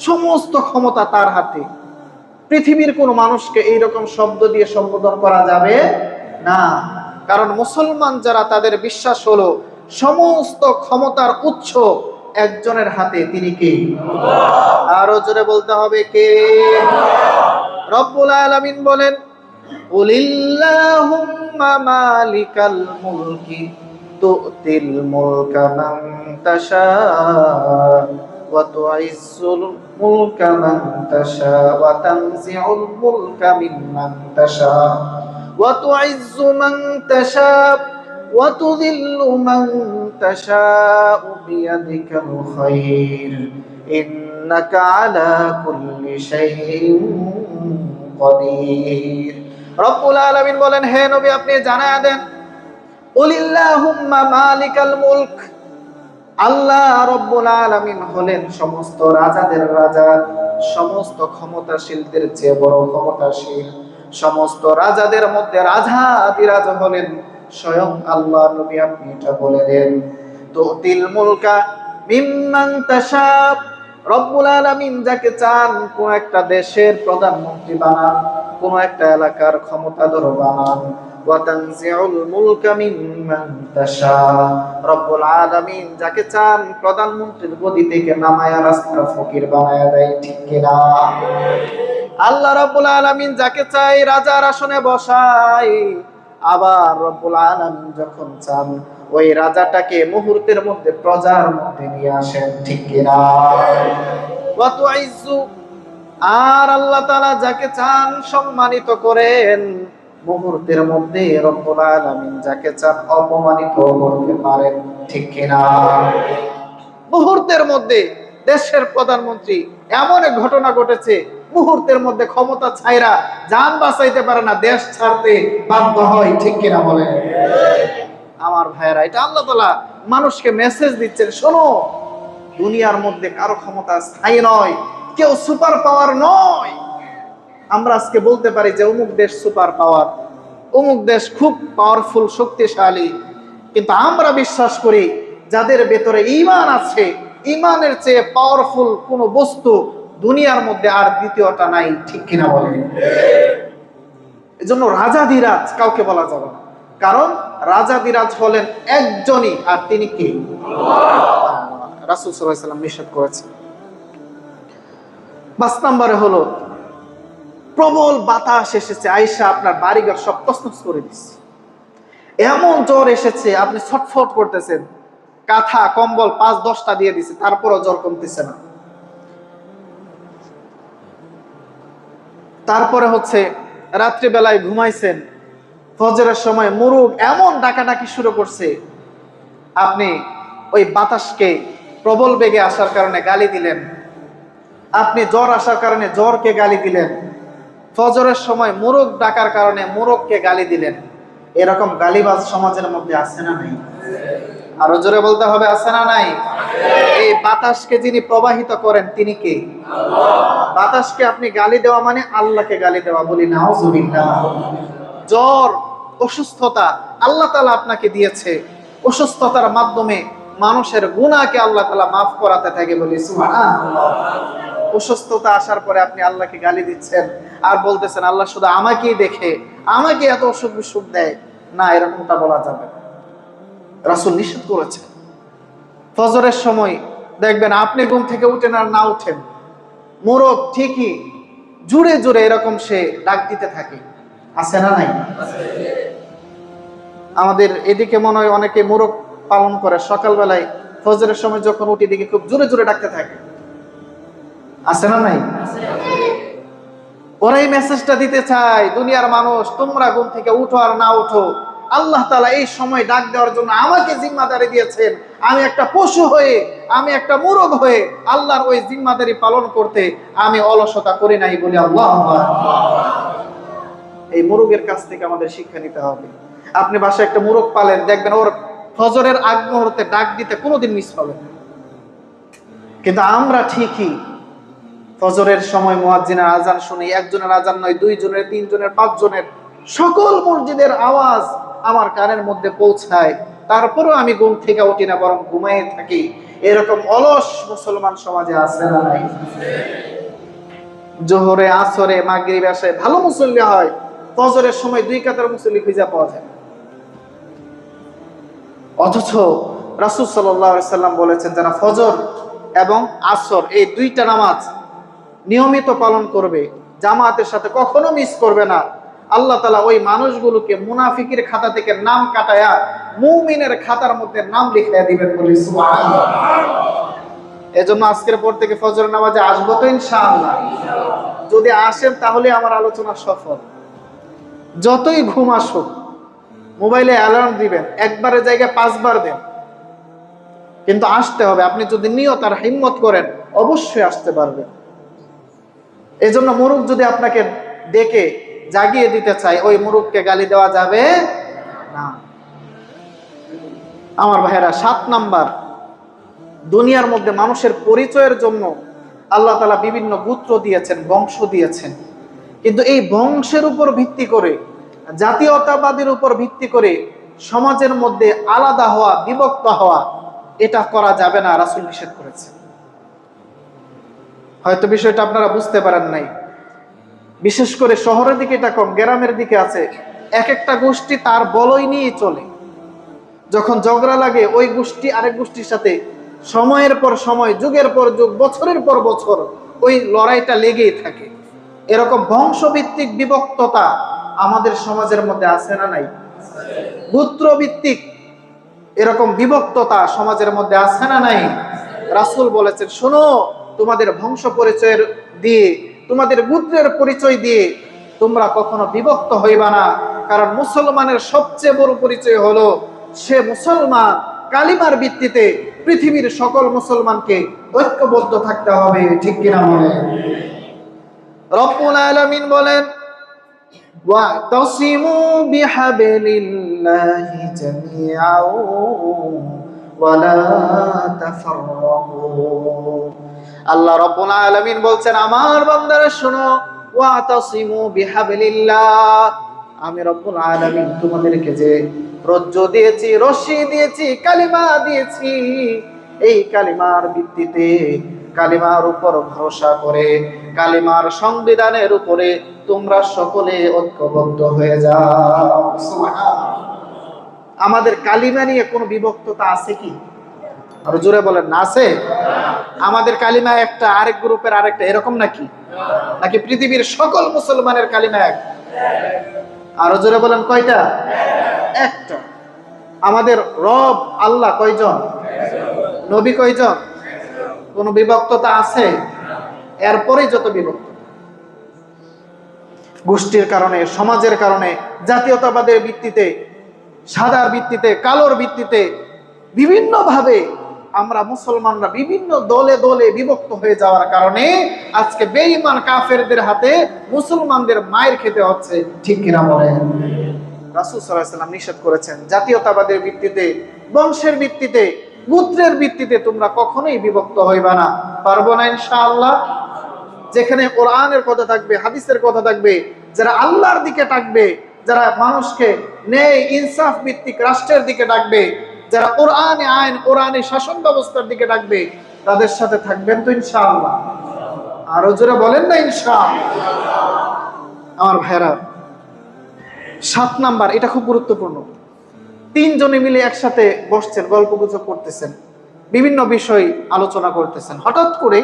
সমস্ত ক্ষমতা তার হাতে। পৃথিবীর কোন মানুষকে এইরকম শব্দ দিয়ে সম্বোধন করা যাবে না। কারণ মুসলমান যারা, তাদের বিশ্বাস হলো সমস্ত ক্ষমতার উৎস একজনের হাতে। তিনি কে? আরো জোরে বলতে হবে কে? রব্বুল আলামিন বলেন, কুলিল্লাহুম্মা মালিকাল মুলকি তু'তিল মুলকা মান তাশা ওয়া তু'ইজ্জুল মুলকা মান তাশা ওয়া তানজি'ুল মুলকা মিম্মান তাশা ওয়া তু'ইজ্জু মান তাশা ওয়া তুযিল্লু মান তাশা বিয়াদিকাল খায়র ইন্নাকা আলা কুল্লি শাইইন কাদির। রব্বুল আলামিন বলেন, হে নবী আপনি জানায়া দেন, কুলিল্লাহুম্মা মালিকাল মুলক, আল্লাহ রব্বুল আলামিন হলেন সমস্ত রাজাদের রাজা, সমস্ত ক্ষমতাশীলদের চেয়ে বড় ক্ষমতাশীল। সমস্ত রাজাদের মধ্যে রাজাধিরাজ হলেন স্বয়ং আল্লাহ। নবী আপনি এটা বলে দেন। তুতিল মুলকা মিম্মান তাশা, রব্বুল আলামিন যাকে চান কোন একটা দেশের প্রধানমন্ত্রী বানান, কোন একটা এলাকার ক্ষমতাধর বানান। ওয়া তানজিউল মুলকা মিম্মান তাশা, রব্বুল আলামিন যাকে চান প্রধানমন্ত্রীর গদি থেকে নামায়া রাস্তার ফকির বানায়া দেয়। ঠিক কি না? আল্লাহ রব্বুল আলামিন যাকে চাই রাজার আসনে বসায়। আবার রব্বুল আলামিন যখন চান, ওই রাজাটাকে মুহূর্তের মধ্যে প্রজার মধ্যে নিয়ে আসেন। ঠিক কি না? ওয়া তুইজ্জু, আর আল্লাহ তাআলা যাকে চান সম্মানিত করেন। মুহূর্তের মধ্যে রব্বুল আলামিন যাকে চান অপমানিত করতে পারেন। ঠিক কি না? মুহূর্তের মধ্যে দেশের প্রধানমন্ত্রী, এমন এক ঘটনা ঘটেছে, মুহূর্তের মধ্যে ক্ষমতা ছাইরা জান বাঁচাইতে পারে না, দেশ ছাড়তে বাধ্য হয়। ঠিক কিনা বলেন? আমার ভাইয়েরা, এটা আল্লাহ তাআলা মানুষকে মেসেজ দিচ্ছেন, শোনো, দুনিয়ার মধ্যে কারো ক্ষমতা স্থায়ী নয়, কেউ সুপার পাওয়ার নয়। আমরা আজকে বলতে পারি যে অমুক দেশ সুপার পাওয়ার, অমুক দেশ খুব পাওয়ারফুল, শক্তিশালী, কিন্তু আমরা বিশ্বাস করি যাদের ভেতরে ঈমান আছে, ঈমানের চেয়ে পাওয়ারফুল কোন বস্তু দুনিয়ার মধ্যে আর দ্বিতীয়টা নাই। ঠিক কিনা বলেন? এজন্য রাজাধিরাজ কাউকে বলা যাবে না, কারণ রাজাধিরাজ হলেন একজনই, আর তিনি কে? রাসূল সাল্লাল্লাহু আলাইহি ওয়াসাল্লাম নিষেধ করেছেন। ৫ নম্বরে হলো প্রবল বাতাস এসেছে, আয়েশা আপনার বাড়িঘর সব তছনছ করে দিচ্ছে। এমন জ্বর এসেছে, আপনি ছটফট করতেছেন, কাঁথা কম্বল ৫-১০টা দিয়ে দিছে, তারপরও জ্বর কমতেছে না। তারপরে হচ্ছে রাত্রিবেলায় ঘুমাইছেন, ফজরের সময় মুরুগ এমন ডাকাডাকি শুরু করছে, আপনি ওই বাতাসকে প্রবল বেগে আসার কারণে গালি দিলেন, আপনি জ্বর আসার কারণে জ্বরকে গালি দিলেন, ফজরের সময় মুরুগ ডাকার কারণে মুরুগকে গালি দিলেন। এরকম গালিবাজ সমাজের মধ্যে আছে না নাই? আরো জোরে বলতে হবে, আছে না নাই? এই বাতাসকে যিনি প্রবাহিত করেন তিনি কে? বাতাসকে আপনি গালি দেওয়া মানে আল্লাহকে গালি দেওয়া। বলি নাউজুবিল্লাহ। জ্বর, অসুস্থতা আল্লাহ তাআলা আপনাকে দিয়েছে, অসুস্থতার মাধ্যমে মানুষের গুনাহকে আল্লাহ তাআলা মাফ করাতে থাকে। বলি সুবহানাল্লাহ। অসুস্থতা আসার পরে আপনি আল্লাহকে গালি দিচ্ছেন আর বলতেছেন আল্লাহ শুধু আমাকেই দেখে, আমাকে এত অসুখ বিসুখ দেয় না, এরকমটা বলা যাবে না। রাসূল নিষেধ করেছেন। ফজরের সময় দেখবেন আপনি ঘুম থেকে উঠেন আর না উঠেন, মোরগ ঠিকই জুড়ে জুড়ে এরকম সে ডাক দিতে থাকে, আছে না নাই? আমাদের এদিকে মনে হয় অনেকে মোরগ পালন করে, সকালবেলায় ফজরের সময় যখন উঠি দিকে খুব জোরে জোরে ডাকতে থাকে, আছে না নাই? ওরাই মেসেজটা দিতে চায়, দুনিয়ার মানুষ তোমরা ঘুম থেকে উঠো আর না উঠো, আল্লাহ তাআলা এই সময় ডাক দেওয়ার জন্য আমাকে জিম্মাদারি দিয়েছেন। আমি একটা পশু হয়ে, আমি একটা মুরগ হয়ে আল্লাহর ওই জিম্মাদারি পালন করতে আমি অলসতা করি নাই। বলি আল্লাহু আকবার। এই মুরগের কাছ থেকে আমাদের শিক্ষা নিতে হবে। আপনি বাসায় একটা মুরগ পালেন, দেখবেন ওর ফজরের আগ মুহূর্তে ডাক দিতে কোনোদিন মিস হবে না। কিন্তু আমরা ঠিকই ফজরের সময় মুয়াজ্জিনের আজান শুনি, একজনের আজান নয়, 2 জনের, 3 জনের, 5 জনের, সকল মসজিদের আওয়াজ আমার কানের মধ্যে পৌঁছায়, তারপরেও আমি ঘুম থেকে উঠি না, বরং ঘুমায়ে থাকি। এরকম অলস মুসলমান সমাজে আছে না নাই? জোহরে, আসরে, মাগরিব, এশায় ভালো মুসল্লি হয়, ফজরের সময় 2 কাতার মুসল্লি খুঁজে পাওয়া যায়। অথচ রাসূল সাল্লাল্লাহু আলাইহি সাল্লাম বলেছেন যারা ফজর এবং আসর এই 2টা নামাজ নিয়মিত পালন করবে, জামাতের সাথে কখনো মিস করবে না, আল্লাহ তাআলা ওই মানুষগুলোকে মুনাফিকের খাতা থেকে নাম কাটায়া মুমিনের খাতার মধ্যে নাম লিখিয়ে দিবেন। বলি সুবহানাল্লাহ। এজন্য আজকের পর থেকে ফজরের নামাজে আসবো তো ইনশাআল্লাহ। যদি আসেন তাহলে আমার আলোচনা সফল। যতই ঘুম আসুক, মোবাইলে অ্যালার্ম দিবেন, একবারের জায়গায় 5 বার দেন, কিন্তু আসতে হবে। আপনি যদি নিয়ত আর হিম্মত করেন অবশ্যই আসতে পারবেন। এজন্য মুরুগ যদি আপনাকে ডেকে জাগিয়ে দিতে চায়, ওই মুরুগকে গালি দেওয়া যাবে না। আমার ভাইয়েরা, 7 নাম্বার, দুনিয়ার মধ্যে মানুষের পরিচয়ের জন্য আল্লাহ তাআলা বিভিন্ন গোত্র দিয়েছেন, বংশ দিয়েছেন, কিন্তু এই বংশের উপর ভিত্তি করে, জাতীয়তাবাদের উপর ভিত্তি করে সমাজের মধ্যে আলাদা হওয়া, বিভক্ত হওয়া, এটা করা যাবে না। রাসূল নিষেধ করেছেন। হয়তো বিষয়টা আপনারা বুঝতে পারেন নাই, বিশেষ করে শহরের দিকে এটা কম, গ্রামের দিকে আছে। এক একটা গোষ্ঠী তার বলই নিয়ে চলে, যখন ঝগড়া লাগে ওই গোষ্ঠী আরেক গোষ্ঠীর সাথে সময়ের পর সময়, যুগের পর যুগ, বছরের পর বছর ওই লড়াইটা লেগেই থাকে। এরকম বংশভিত্তিক বিভক্ততা আমাদের সমাজের মধ্যে আছে না নাই? গোত্রভিত্তিক এরকম বিভক্ততা সমাজের মধ্যে আছে না নাই? রাসূল বলেছেন, শোনো, তোমাদের বংশ পরিচয়ের দিয়ে, তোমাদের গোত্রের পরিচয় দিয়ে তোমরা কখনো বিভক্ত হইবা না, কারণ মুসলমানের সবচেয়ে বড় পরিচয় হলো সে মুসলমান। কালিমার ভিত্তিতে পৃথিবীর সকল মুসলমানকে ঐক্যবদ্ধ থাকতে হবে। ঠিক কিনা বলে? রব্বুল আলামিন বলেন ওয়াতাসিমু বিহাবলিল্লাহি জামিআও ওয়া লা তাফাররাকু। আল্লাহ রাব্বুল আলামিন বলছেন আমার বান্দারা শোনো, ওয়াতাসিমু বিহাবলিল্লাহ, আমি রব্বুল আলামিন তোমাদেরকে যে রজ্জু দিয়েছি, রশি দিয়েছি, কালিমা দিয়েছি, এই কালিমার ভিত্তিতে, কালিমার উপর ভরসা করে, কালিমার সংবিধানের উপরে তোমরা সকলে ঐক্যবদ্ধ হয়ে যাও। আমাদের কালিমা নিয়ে কোনো বিভক্ততা আছে কি? আর জোরে বলেন না আছে? আমাদের কালিমা একটা, আরেক গ্রুপের আরেকটা, এরকম নাকি? নাকি পৃথিবীর সকল মুসলমানের কালিমা এক? আরো জোরে বলেন কয়টা? একটা। আমাদের রব আল্লাহ কয়জন? নবী কয়জন? কোন বিভক্ততা আছে? এরপরেই যত বিভক্ত, গোষ্ঠীর কারণে, সমাজের কারণে, জাতীয়তাবাদের ভিত্তিতে, সাদার ভিত্তিতে, কালোর ভিত্তিতে, বিভিন্ন ভাবে আমরা মুসলমানরা বিভিন্ন দলে দলে বিভক্ত হয়ে যাওয়ার কারণে আজকে বেঈমান কাফেরদের হাতে মুসলমানদের মায়ের খেতে হচ্ছে। ঠিক কিনা বলেন? রাসূল সাল্লাল্লাহু আলাইহি ওয়াসাল্লাম নিষেধ করেছেন, জাতীয়তাবাদের ভিত্তিতে, বংশের ভিত্তিতে, গোত্রের ভিত্তিতে তোমরা কখনোই বিভক্ত হইবা না। পারবো না ইনশাআল্লাহ? যেখানে কোরআনের কথা থাকবে, হাদিসের কথা থাকবে, যারা আল্লাহর দিকে ডাকবে, যারা মানুষকে ন্যায় ইনসাফ ভিত্তিক রাষ্ট্রের দিকে ডাকবে, যারা কোরআনে আইন, কোরআনে শাসন ব্যবস্থার দিকে ডাকবে, তাদের সাথে থাকবেন তো ইনশাআল্লাহ? আরো জোরে বলেন না ইনশাআল্লাহ? আমার ভাইরা, 7 নাম্বার, এটা খুব গুরুত্বপূর্ণ। 3 জনে মিলে একসাথে বসছেন, গল্পগুজব করতেছেন, বিভিন্ন বিষয় আলোচনা করতেছেন, হঠাৎ করে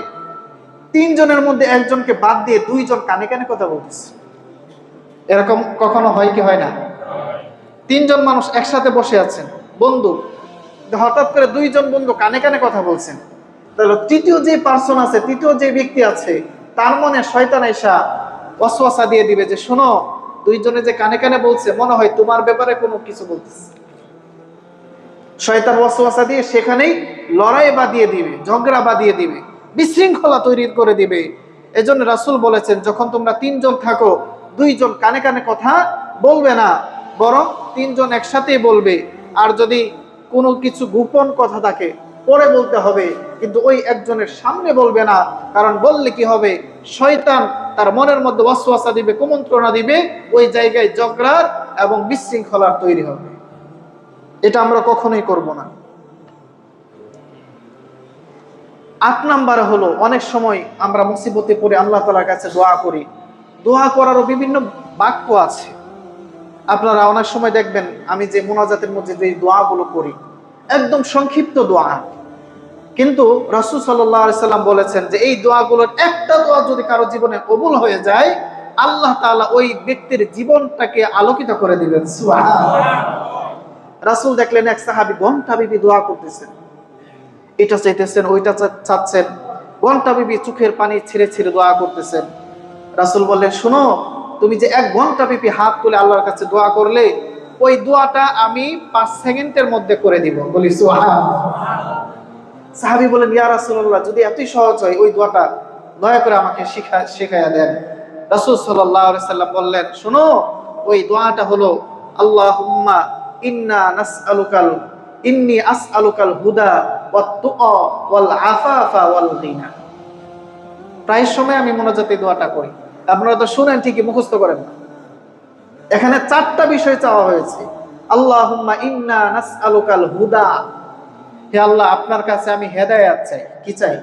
3 জনের মধ্যে একজনকে বাদ দিয়ে 2 জন কানে কানে কথা বলতেছে। এরকম কখনো হয় কি হয় না? 3 জন মানুষ একসাথে বসে আছেন, বন্ধু, হঠাৎ করে 2 জন বন্ধু কানে কানে কথা বলছেন। তাহলে তৃতীয় যে পার্সন আছে, তৃতীয় যে ব্যক্তি আছে, তার মনে শয়তান এসা ওয়াসওয়াসা দিয়ে দিবে যে শোনো, 2 জনে যে কানে কানে বলছে, মনে হয় তোমার ব্যাপারে কোনো কিছু বলতেছে। শয়তান ওয়াসওয়াসা দিয়ে সেখানেই লড়াই বাঁধিয়ে দিবে, ঝগড়া বাঁধিয়ে দিবে, বিশৃঙ্খলা তৈরি করে দিবে। এজন্য রাসূল বলেছেন, যখন তোমরা 3 জন থাকো, 2 জন কানে কানে কথা বলবে না, বরং 3 জন একসাথেই বলবে। আর যদি কোনো কিছু গোপন কথা থাকে পরে বলতে হবে, কিন্তু ওই একজনের সামনে বলবে না। কারণ বললে কি হবে, শয়তান তার মনের মধ্যে ওয়াসওয়াসা দিবে, কুমন্ত্রণা দিবে, ওই জায়গায় ঝগড়ার এবং বিশৃঙ্খলার তৈরি হবে। এটা আমরা কখনোই করব না। 8 নাম্বারে হলো, অনেক সময় আমরা মুসিবতে পড়ে আল্লাহ তাআলার কাছে দোয়া করি। দোয়া করারও বিভিন্ন বাক্য আছে। আপনারা অনেক সময় দেখবেন, আমি যে মুনাজাতের মধ্যে যে দোয়াগুলো করি, একদম সংক্ষিপ্ত দোয়া, কিন্তু রাসূল সাল্লাল্লাহু আলাইহি সাল্লাম বলেছেন যে এই দোয়াগুলোর একটা দোয়া যদি কারো জীবনে কবুল হয়ে যায়, আল্লাহ তাআলা ওই ব্যক্তির জীবনটাকে আলোকিত করে দিবেন। সুবহানাল্লাহ। রাসূল দেখলেন এক সাহাবী ঘন্টাব্যাপী দোয়া করতেছেন, এটা চাইতেছেন, ওইটা চাচ্ছেন, ঘন্টাব্যাপী চোখের পানি ছেড়ে ছেড়ে দোয়া করতেছেন। রাসূল বললেন, শোনো, তুমি যে 1 ঘন্টাব্যাপী হাত তুলে আল্লাহর কাছে দোয়া করলে, ওই দোয়াটা আমি 5 সেকেন্ডের মধ্যে করে দিব। বলি সুবহানাল্লাহ। সাহাবী বলেন, ইয়া রাসূলুল্লাহ, যদি এতই সহজ হয়, ওই দোয়াটা দয়া করে আমাকে শিখায়া দেন। রাসূল সাল্লাল্লাহু আলাইহি সাল্লাম বললেন, শোনো, ওই দোয়াটা হলো আল্লাহুম্মা ইন্নী আসআলুকাল হুদা ওয়াত তুকা ওয়াল আফাফা ওয়াল গিনা। প্রায় সময় আমি মুনাজাতে দোয়াটা করি, আপনারা তো শুনেন ঠিকই, মুখস্থ করেন না। এখানে 4টা বিষয় চাওয়া হয়েছে। আল্লাহুম্মা ইন্না নাসআলুকাল হুদা, হে আল্লাহ, আপনার কাছে আমি হেদায়েত চাই। কি চাই?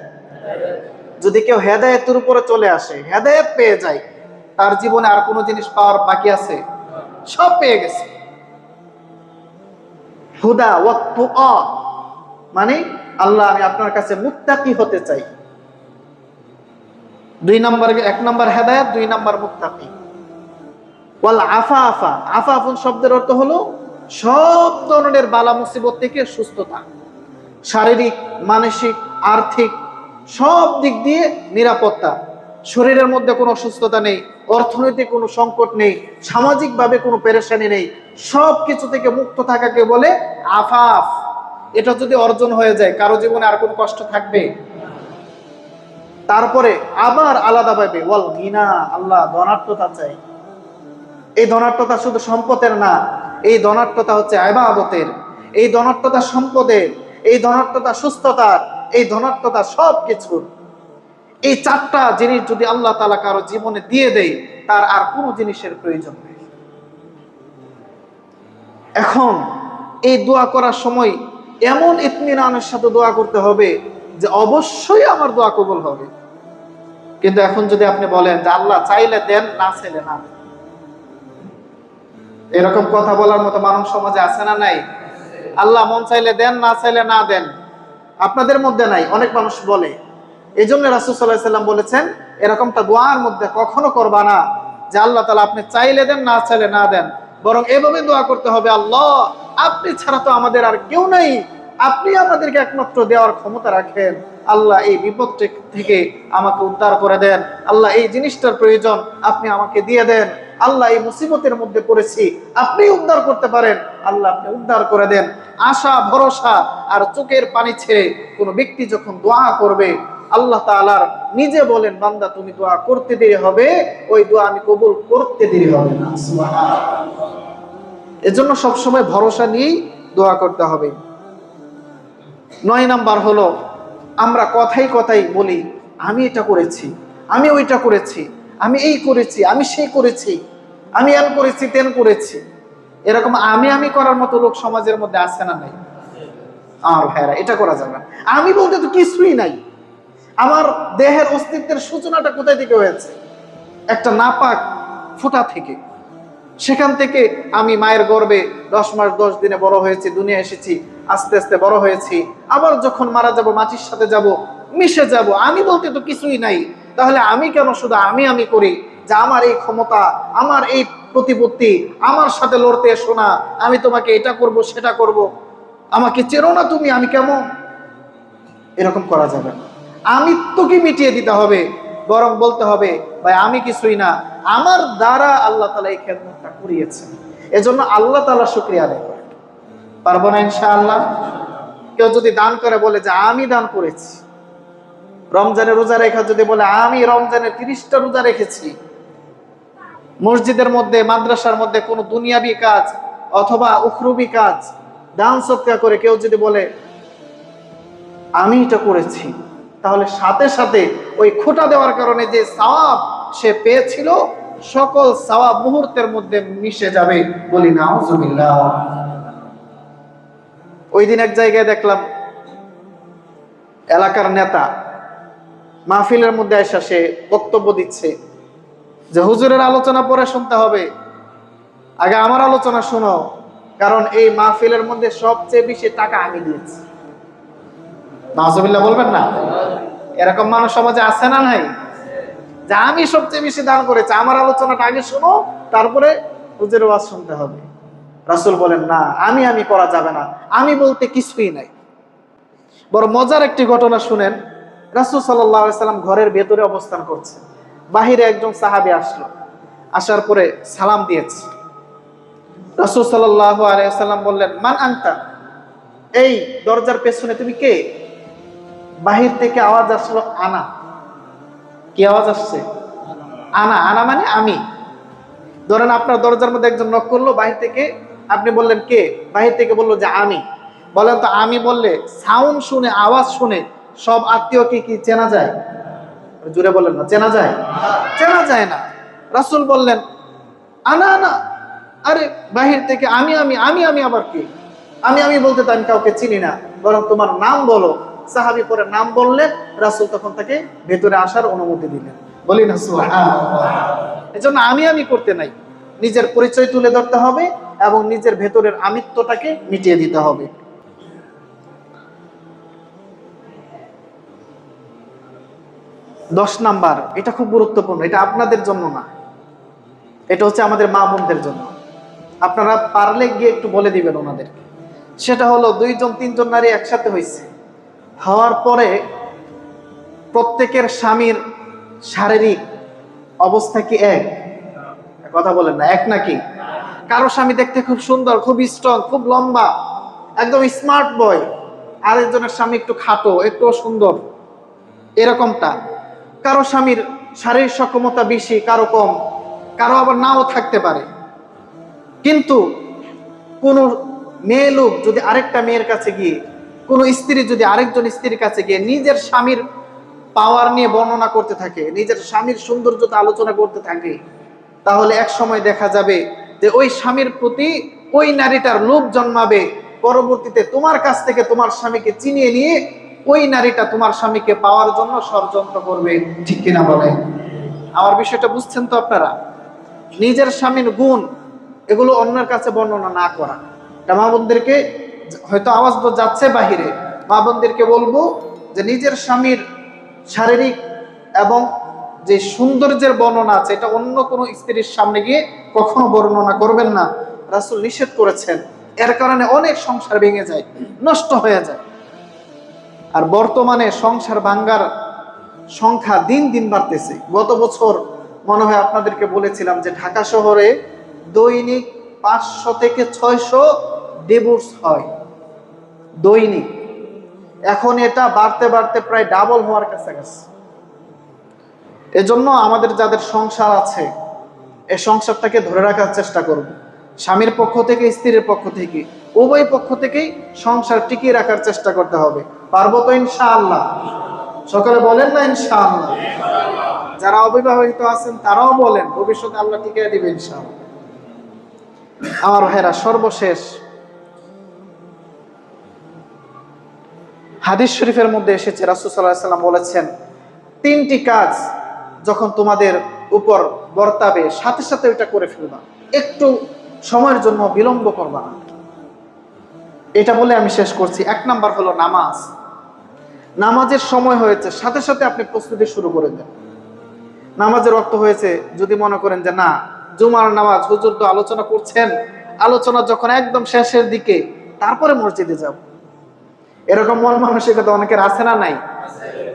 যদি কেউ হেদায়েতের উপরে চলে আসে, হেদায়েত পেয়ে যায়, তার জীবনে আর কোনো জিনিস পাওয়ার বাকি আছে? সব পেয়ে গেছে। হুদা ওয়াত তুকা মানে, আল্লাহ, আমি আপনার কাছে মুত্তাকি হতে চাই। 2 নম্বর, 1 নম্বর হেদায়েত, 2 নম্বর মুত্তাকি। ওয়াল আফাফা, আফাফুন শব্দের অর্থ হলো সব ধরনের বালা মুসিবত থেকে সুস্থতা, শারীরিক, মানসিক, আর্থিক সব দিক দিয়ে নিরাপত্তা। শরীরের মধ্যে কোনো অসুস্থতা নেই, অর্থনৈতিক কোনো সংকট নেই, সামাজিকভাবে কোনো পেরেশানি নেই, সব কিছু থেকে মুক্ত থাকাকে বলে আফাফ। এটা যদি অর্জন হয়ে যায়, কারো জীবনে আর কোনো কষ্ট থাকবে? তারপরে আবার আলাদাভাবে ওয়াল গিনা, আল্লাহ ধনাঢ্যতা চাই। এই ধনাঢ্যতা শুধু সম্পদের না, এই ধনাঢ্যতা হচ্ছে ইবাদতের, এই ধনাঢ্যতা সম্পদের, এই ধনাঢ্যতা সুস্থতার, এই ধনাঢ্যতা সবকিছুর। এই চারটা জিনিস যদি আল্লাহ তাআলা কারো জীবনে দিয়ে দেয়, তার আর কোনো জিনিসের প্রয়োজন নেই। এখন এই দোয়া করার সময় এমন ইতমিনানের সাথে দোয়া করতে হবে যে অবশ্যই আমার দোয়া কবুল হবে। কিন্তু এখন যদি আপনি বলেন যে আল্লাহ চাইলে দেন, না চাইলে না দেন, এরকম কথা বলার মতো মানব সমাজে আছে না নাই? আল্লাহ মন চাইলে দেন, না চাইলে না দেন। আপনাদের মধ্যে নাই, অনেক মানুষ বলে। এই জন্য রাসূল সাল্লাল্লাহু আলাইহি ওয়াসাল্লাম বলেছেন, এরকমটা দোয়ার মধ্যে কখনো করবা না যে আল্লাহ তাআলা আপনি চাইলে দেন, না চাইলে না দেন। বরং এভাবে দোয়া করতে হবে, আল্লাহ আপনি ছাড়া তো আমাদের আর কেউ নাই, আপনি আমাদেরকে একমাত্র দেওয়ার ক্ষমতা রাখেন। আল্লাহ এই বিপদ থেকে আমাকে উদ্ধার করে দেন। আল্লাহ এই জিনিসটার প্রয়োজন, আপনি আমাকে দিয়ে দেন। আল্লাহ এই মুসিবতের মধ্যে পড়েছি, আপনি উদ্ধার করতে পারেন, আল্লাহ আপনি উদ্ধার করে দেন। আশা ভরসা আর চোখের পানি ছেড়ে কোনো ব্যক্তি যখন দোয়া করবে, আল্লাহ তাআলার নিজে বলেন, বান্দা তুমি দোয়া করতে দেরি হবে, ওই দোয়া আমি কবুল করতে দেরি হবে না। সুবহানাল্লাহ। এজন্য সবসময় ভরসা নিয়েই দোয়া করতে হবে। 9 নাম্বার হলো, আমরা কথাই কথাই বলি আমি এটা করেছি, আমি ওইটা করেছি, আমি এই করেছি, আমি সেই করেছি, আমি এন করেছি, তেন করেছি। এরকম আমি করার মতো লোক সমাজের মধ্যে আছে না নাই? আর ভাইরা, এটা করা যাবে না। আমি বলতে তো কিছুই নাই। আমার দেহের অস্তিত্বের সূচনাটা কোথায় থেকে হয়েছে? একটা নাপাক ফোঁটা থেকে। সেখান থেকে আমি মায়ের গর্ভে 10 মাস 10 দিনে বড় হয়েছি, দুনিয়া এসেছি, আস্তে আস্তে বড় হয়েছি। আবার যখন মারা যাব, মাটির সাথে যাব, মিশে যাব। আমি বলতে তো কিছুই নাই। তাহলে আমি কেন শুধু আমি করি যে আমার এই ক্ষমতা, আমার এই প্রতিপত্তি, আমার সাথে লড়তে এসো না, আমি তোমাকে এটা করব সেটা করব, আমাকে চেনো না তুমি, আমি কেমন? এরকম করা যাবে না। আমিত্বকে মিটিয়ে দিতে হবে, বরং বলতে হবে ভাই আমি কিছুই না, আমার দ্বারা আল্লাহ তাআলা এই খেদমতটা করিয়েছেন, এজন্য আল্লাহ তাআলা শুকরিয়া আদায় করেন। পারবো না ইনশাআল্লাহ? কেউ যদি দান করে বলে যে আমি দান করেছি, রমজানের রোজা রেখা যদি বলে আমি রমজানের 30টা রোজা রেখেছি, মসজিদের মধ্যে মাদ্রাসার মধ্যে কোনো দুনিয়াবি কাজ অথবা উখরুবি কাজ দান সদকা করে কেউ যদি বলে আমি এটা করেছি, তাহলে সাথে সাথে ওই খোঁটা দেওয়ার কারণে যে সওয়াব সে পেয়েছিল, সকল সওয়াব মুহূর্তের মধ্যে মিশে যাবে। বলি নাউজুবিল্লাহ। ওই দিন এক জায়গায় দেখলাম এলাকার নেতা মাহফিলের মধ্যে এসে সে বক্তব্য দিচ্ছে যে হুজুরের আলোচনা পরে শুনতে হবে, আগে আমার আলোচনা শোনো, কারণ এই মাহফিলের মধ্যে সবচেয়ে বেশি টাকা আমি দিয়েছি। নাউজুবিল্লাহ বলবেন না? এরকম মানুষ সমাজে আছে না নাই? যে আমি সবচেয়ে বেশি দান করেছি, আমার আলোচনাটা আগে শোনো, তারপরে হুজুরের ওয়াজ শুনতে হবে। রাসূল বলেন না, আমি করা যাবে না, আমি বলতে কিছুই নাই। বড় মজার একটি ঘটনা শুনেন। রাসূল সাল্লাল্লাহু আলাইহি সাল্লাম ঘরের ভেতরে অবস্থান করছেন, বাহিরে একজন সাহাবী আসলো, আসার পরে সালাম দিয়েছে। রাসূল সাল্লাল্লাহু আলাইহি সাল্লাম বললেন, মান আনতা, এই দরজার পেছনে তুমি কে? বাহির থেকে আওয়াজ আসলো আনা। কি আওয়াজ আসছে? আনা। আনা মানে আমি। ধরেন আপনার দরজার মধ্যে একজন নক করলো বাহির থেকে, আপনি বললেন কে? বাহির থেকে বললো যে আমি। বলেন তো আমি বললে সাউন্ড শুনে, আওয়াজ শুনে সব আত্মীয়কে কি চেনা যায়? জুড়ে বলেন না, চেনা যায়? চেনা যায় না। রাসূল বললেন আনা আনা, আরে বাহির থেকে আমি আবার কি? আমি বলতে তো আমি কাউকে চিনি না, বরং তোমার নাম বলো। সাহাবী পরে নাম বললেন, রাসূল তখন তাকে ভেতরে আসার অনুমতি দিলেন। বলি না সুবহানাল্লাহ। এজন্য আমি করতে নাই, নিজের পরিচয় তুলে ধরতে হবে এবং নিজের ভেতরের আমিত্বটাকে মিটিয়ে দিতে হবে। 10 নাম্বার, এটা খুব গুরুত্বপূর্ণ, এটা আপনাদের জন্য না, এটা হচ্ছে আমাদের মা বোনদের জন্য। আপনারা পারলে গিয়ে একটু বলে দিবেন ওনাদেরকে। সেটা হলো 2 জন 3 জন নারী একসাথে হয়েছে, হওয়ার পরে প্রত্যেকের স্বামীর শারীরিক অবস্থা কি এক? কথা বলেন না, এক নাকি? কারো স্বামী দেখতে খুব সুন্দর, খুব স্ট্রং, খুব লম্বা, একদম স্মার্ট বয়, আরেকজনের স্বামী একটু খাটো, একটু সুন্দর, এরকমটা। কারো স্বামীর শারীরিক সক্ষমতা বেশি, কারো কম, কারো আবার নাও থাকতে পারে। কিন্তু কোনো মেয়ে লোক যদি আরেকটা মেয়ের কাছে গিয়ে, কোনো স্ত্রী যদি আরেকজন স্ত্রীর কাছে গিয়ে নিজের স্বামীর পাওয়ার নিয়ে বর্ণনা করতে থাকে, নিজের স্বামীর সৌন্দর্যতা আলোচনা করতে থাকে, তাহলে এক সময় দেখা যাবে যে ওই স্বামীর প্রতি ওই নারীটার লোভ জন্মাবে। পরবর্তীতে তোমার কাছ থেকে তোমার স্বামীকে চিনিয়ে নিয়ে ওই নারীটা তোমার স্বামীকে পাওয়ার জন্য ষড়যন্ত্র করবে। ঠিক কিনা বলেন? আমার বিষয়টা বুঝছেন তো আপনারা? নিজের স্বামীর গুণ এগুলো অন্যের কাছে বর্ণনা না করা। মা বোনদেরকে, হয়তো আওয়াজ যাচ্ছে বাহিরে, মা বোনদেরকে বলবো যে নিজের স্বামীর শারীরিক এবং যে সৌন্দর্যের বর্ণনা আছে, এটা অন্য কোনো স্ত্রীর সামনে গিয়ে কখনো বর্ণনা করবেন না। রাসূল নিষেধ করেছেন। এর কারণে অনেক সংসার ভেঙে যায়, নষ্ট হয়ে যায়। আর বর্তমানে সংসার ভাঙ্গার সংখ্যা দিন দিন বাড়তেছে। গত বছর মনে হয় আপনাদেরকে বলেছিলাম যে ঢাকা শহরে দৈনিক 500 থেকে 600 ডিভোর্স হয় দৈনিক। এখন এটা বাড়তে বাড়তে প্রায় ডাবল হওয়ার কাছাকাছি। এজন্য আমাদের যাদের সংসার আছে, এই সংসারটাকে ধরে রাখার চেষ্টা করব। স্বামীর পক্ষ থেকে, স্ত্রীর পক্ষ থেকে, উভয় পক্ষ থেকেই সংসার টিকিয়ে রাখার চেষ্টা করতে হবে। পারবো তো ইনশাআল্লাহ? সকলে বলেন না ইনশাআল্লাহ? যারা অবিবাহিত আছেন তারাও বলেন, ভবিষ্যতে আল্লাহ টিকিয়ে দিবে ইনশাআল্লাহ। আমার ভাইরা, সর্বশেষ হাদিস শরীফের মধ্যে এসেছে, রাসূল সাল্লাল্লাহু আলাইহি ওয়াসাল্লাম বলেছেন, 3টি কাজ যখন তোমাদের উপর বর্তাবে সাথে সাথে ওইটা করে ফেলবা, একটু সময়ের জন্য বিলম্ব করবা না। এটা বলে আমি শেষ করছি। 1 নাম্বার হলো নামাজ। নামাজের সময় হয়েছে, সাথে সাথে আপনি প্রস্তুতি শুরু করে দেন। নামাজের ওয়াক্ত হয়েছে, যদি মনে করেন যে না, জুমার নামাজ, হুজুর তো আলোচনা করছেন, আলোচনা যখন একদম শেষের দিকে, তারপরে মসজিদে যাব, এরকম মন মানসিকতা অনেকের আছে না নাই?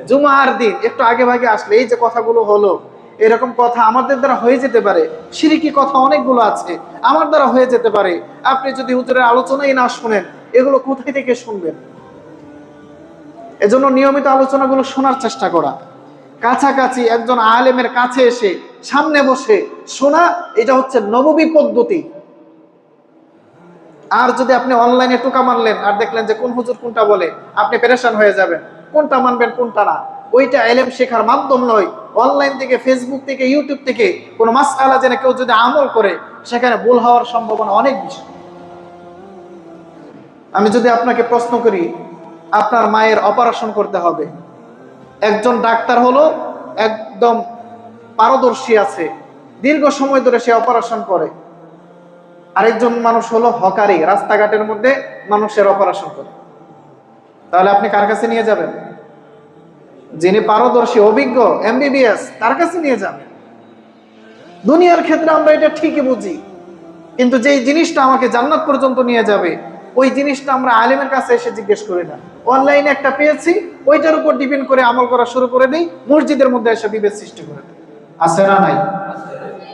জুমার দিন একটু আগে ভাগে আসলে এই যে কথাগুলো হলো, এরকম কথা আমাদের দ্বারা হয়ে যেতে পারে। শিরকি কথা অনেকগুলো আছে, আমার দ্বারা হয়ে যেতে পারে। আপনি যদি হুজুরের আলোচনাই না শুনেন, এগুলো কোথায় থেকে শুনবেন? এজন্য নিয়মিত আলোচনাগুলো শোনার চেষ্টা করা, কাছাকাছি একজন আলেমের কাছে এসে সামনে বসে শোনা, এটা হচ্ছে নববী পদ্ধতি। আর যদি আপনি অনলাইনে টোকা মারলেন আর দেখলেন যে কোন হুজুর কোনটা বলে, আপনি পেরেশান হয়ে যাবেন, কোনটা মানবেন কোনটা না। ওইটা ইলম শেখার মাধ্যম নয়। অনলাইন থেকে, ফেসবুক থেকে, ইউটিউব থেকে কোনো মাসআলা জেনে কেউ যদি আমল করে, সেখানে ভুল হওয়ার সম্ভাবনা অনেক বেশি। আমি যদি আপনাকে প্রশ্ন করি, আপনার মায়ের অপারেশন করতে হবে, একজন ডাক্তার হলো একদম পারদর্শী আছে, দীর্ঘ সময় ধরে সে অপারেশন করে। আরেকজন মানুষ হলো হকারি, রাস্তাঘাটের মধ্যে মানুষের অপারেশন করে। তাহলে আপনি কার কাছে নিয়ে যাবেন? যিনি পারদর্শী, অভিজ্ঞ, এমবিবিএস, তার কাছে নিয়ে যাবেন। দুনিয়ার ক্ষেত্রে আমরা এটা ঠিকই বুঝি, কিন্তু যেই জিনিসটা আমাকে জান্নাত পর্যন্ত নিয়ে যাবে, ওই জিনিসটা আমরা আলেমের কাছে এসে জিজ্ঞেস করি না। অনলাইনে একটা পেয়েছি, ওইটার উপর ডিপেন্ড করে আমল করা শুরু করে দিই, মসজিদের মধ্যে এসে বিভেদ সৃষ্টি করে দিই। আছে না নাই?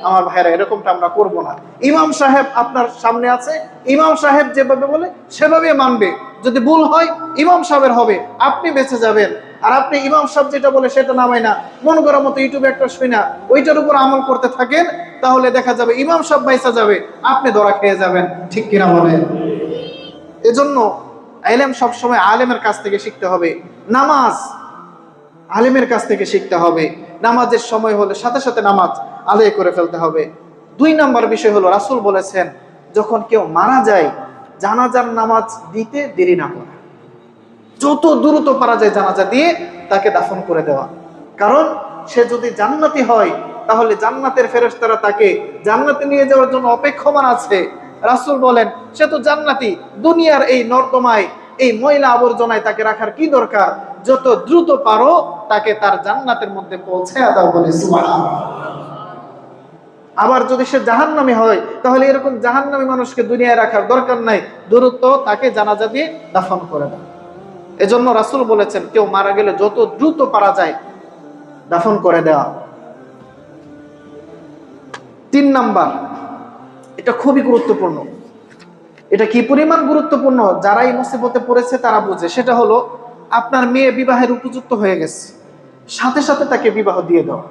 আমার ভাইরা, এরকমটা আমরা করব না। ইমাম সাহেব আপনার সামনে আছে, ইমাম সাহেব যেভাবে বলে সেভাবে মানবে। যদি ভুল হয়, ইমাম সাহেবের হবে, আপনি বেঁচে যাবেন। আর আপনি ইমাম সাহেব যেটা বলে সেটা নামাই না, মন করা মতো ইউটিউবে একটা শুই না, ওইটার উপর আমল করতে থাকেন, তাহলে দেখা যাবে ইমাম সাহেব বাইসা যাবে, আপনি ধরা খেয়ে যাবেন। ঠিক কিনা বলেন? এজন্য ইলম সবসময় আলেমের কাছ থেকে শিখতে হবে। নামাজ আলেমের কাছ থেকে শিখতে হবে। নামাজের সময় হলে সাথে সাথে নামাজ আদায় করে ফেলতে হবে। 2 নাম্বার বিষয় হলো, রাসূল বলেছেন, যখন কেউ মারা যায়, জানাজার নামাজ দিতে দেরি না করা, যত দ্রুত পারা যায় জানাজা দিয়ে তাকে দাফন করে দেওয়া। কারণ সে যদি জান্নাতি হয়, তাহলে জান্নাতের ফেরেশতারা তাকে জান্নাতে নিয়ে যাওয়ার জন্য অপেক্ষমান আছে। রাসূল বলেন, সে তো জান্নাতি, দুনিয়ার এই নর্দমায়, এই ময়লা আবর্জনায় তাকে রাখার কি দরকার? যত দ্রুত পারো তাকে তার জান্নাতের মধ্যে পৌঁছে দাও, বলে সুবহানাল্লাহ। আবার যদি সে জাহান্নামী হয়, তাহলে এরকম জাহান্নামী মানুষকে দুনিয়ায় রাখার দরকার নাই, দ্রুত তাকে জানাজা দিয়ে দাফন করে দাও। এজন্য রাসূল বলেছেন, কেউ মারা গেলে যত দ্রুত পারা যায় দাফন করে দেওয়া। 3 নাম্বার, এটা খুবই গুরুত্বপূর্ণ। এটা কি পরিমাণ গুরুত্বপূর্ণ যারা এই মুসিবতে পড়েছে তারা বুঝে। সেটা হলো, আপনার মেয়ে বিবাহের উপযুক্ত হয়ে গেছে, সাথে সাথে তাকে বিবাহ দিয়ে দেওয়া।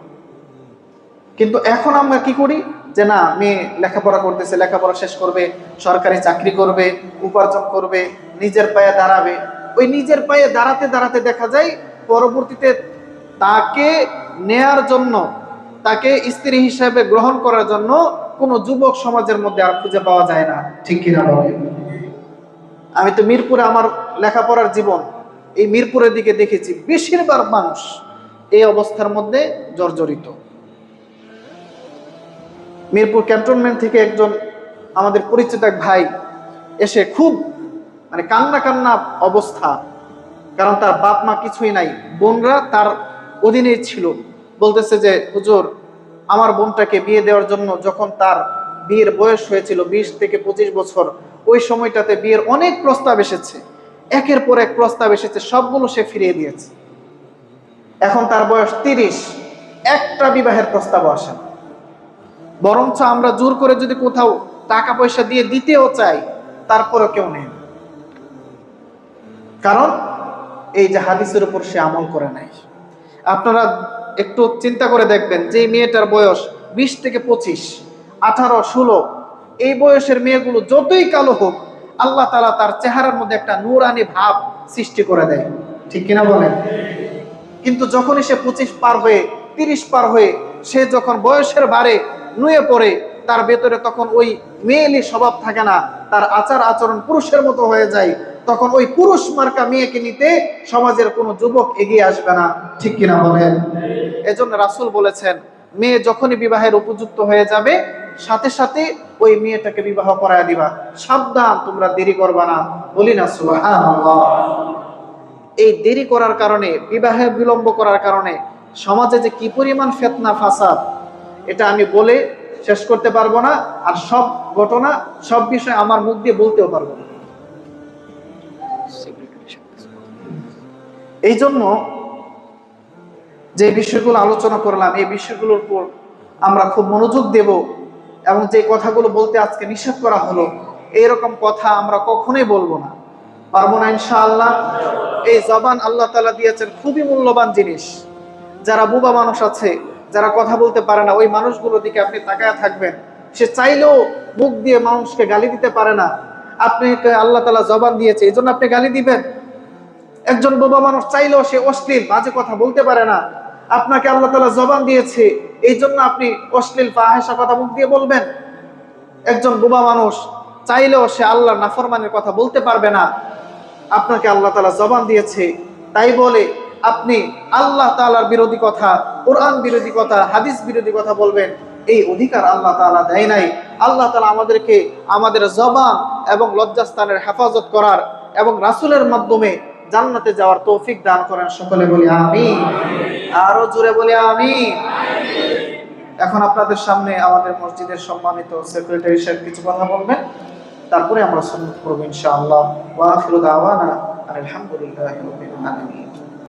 কিন্তু এখন আমরা কি করি, যে না, মেয়ে লেখাপড়া করতেছে, লেখাপড়া শেষ করবে, সরকারি চাকরি করবে, উপার্জন করবে, নিজের পায়ে দাঁড়াবে। ওই নিজের পায়ে দাঁড়াতে দাঁড়াতে দেখা যায় পরবর্তীতে তাকে নেয়ার জন্য, তাকে স্ত্রী হিসেবে গ্রহণ করার জন্য কোনো যুবক সমাজের মধ্যে আর খুঁজে পাওয়া যায় না। ঠিক কিনা বলেন? আমি তো মিরপুরে আমার লেখাপড়ার জীবন, এই মিরপুরের দিকে দেখেছি বেশিরভাগ মানুষ এই অবস্থার মধ্যে জর্জরিত। মিরপুর ক্যান্টনমেন্ট থেকে একজন আমাদের পরিচিত এক ভাই এসে খুব কান্না কান্না অবস্থা, কারণ তার বাপ মা কিছুই নাই, বোনরা তার অধীনেই ছিল। বলতেছে যে হুজুর, আমার বোনটাকে বিয়ে দেওয়ার জন্য যখন তার বিয়ের বয়স হয়েছিল 20 থেকে 25 বছর, ওই সময়টাতে বিয়ের অনেক প্রস্তাব এসেছে, একের পর এক প্রস্তাব এসেছে, সবগুলো সে ফিরিয়ে দিয়েছে। এখন তার বয়স 30, একটা বিবাহের প্রস্তাব আসে না। বরঞ্চ আমরা জোর করে যদি কোথাও টাকা পয়সা দিয়ে দিতেও চাই, তারপরে কেউ নেই, কারণ এই যে হাদিসের উপর সে আমল করে নাই। আপনারা একটু চিন্তা করে দেখবেন, যে মেয়েটার বয়স 20 থেকে 25, 18, 16, এই বয়সের মেয়েগুলো যতই কালো হোক, আল্লাহ তাআলা তার চেহারার মধ্যে একটা নূরানি ভাব সৃষ্টি করে দেয়। ঠিক কিনা বলেন? কিন্তু যখনই সে 25 পার হয়ে, 30 পার হয়ে, সে যখন বয়সের ভারে নুয়ে পড়ে, তার ভেতরে তখন ওই মেয়েলি স্বভাব থাকে না, তার আচার আচরণ পুরুষের মতো হয়ে যায়। তখন ওই পুরুষ মার্কা মেয়েকে নিতে সমাজের কোনো যুবক এগিয়ে আসবে না। ঠিক কিনা বলেন? এজন্য রাসূল বলেছেন, মেয়ে যখনই বিবাহের উপযুক্ত হয়ে যাবে, সাথে সাথে ওই মেয়েটাকে বিবাহ করায় দিবা। সাবধান, তোমরা দেরি করবা না। বলি না সুবহানাল্লাহ। এই দেরি করার কারণে, বিবাহে বিলম্ব করার কারণে সমাজে যে কি পরিমাণ ফিতনা ফাসাদ, এটা আমি বলে শেষ করতে পারবো না। আর সব ঘটনা, সব বিষয় আমার মুখ দিয়ে বলতেও পারবো না। এই জন্য যে বিষয়গুলো আলোচনা করলাম, এই বিষয়গুলোর উপর আমরা খুব মনোযোগ দেব, এবং যে কথাগুলো বলতে আজকে নিষেধ করা হলো, এইরকম কথা আমরা কখনোই বলবো না, পারবো না ইনশাআল্লাহ। এই জবান আল্লাহ তাআলা দিয়েছেন খুবই মূল্যবান জিনিস। যারা বুবা মানুষ আছে, যারা কথা বলতে পারে না, ওই মানুষগুলোর দিকে আপনি তাকায় থাকবেন। সে চাইলেও মুখ দিয়ে মানুষকে গালি দিতে পারে না, আপনি আল্লাহ তাআলা জবান দিয়েছে, এই জন্য আপনি গালি দিবেন? একজন বোবা মানুষ চাইলেও সে অশ্লীল বাজে কথা বলতে পারে না, আপনাকে আল্লাহ তাআলা জবান দিয়েছে, এই জন্য আপনি অশ্লীল ফাহিশা কথা মুখ দিয়ে বলবেন? একজন বোবা মানুষ চাইলেও সে আল্লাহর নাফরমানের কথা বলতে পারবে না, আপনাকে আল্লাহ তাআলা জবান দিয়েছে, তাই বলে আপনি আল্লাহ তাআলার বিরোধী কথা, কোরআন বিরোধী কথা, হাদিস বিরোধী কথা বলবেন? এই অধিকার আল্লাহ তাআলা দেয় নাই। আল্লাহ তাআলা আমাদেরকে আমাদের জবান এবং লজ্জাস্থানের হেফাজত করার এবং রাসূলের মাধ্যমে জান্নাতে যাওয়ার তৌফিক দান করেন। সকলে বলি আমিন। আরো জোরে বলি আমিন। এখন আপনাদের সামনে আমাদের মসজিদের সম্মানিত সেক্রেটারি সাহেব কিছু কথা বলবেন, তারপরে আমরা সুন্নাত পড়ব ইনশাআল্লাহ। ওয়া আখিরু দাওয়ানা আলহামদুলিল্লাহি রাব্বিল আলামিন।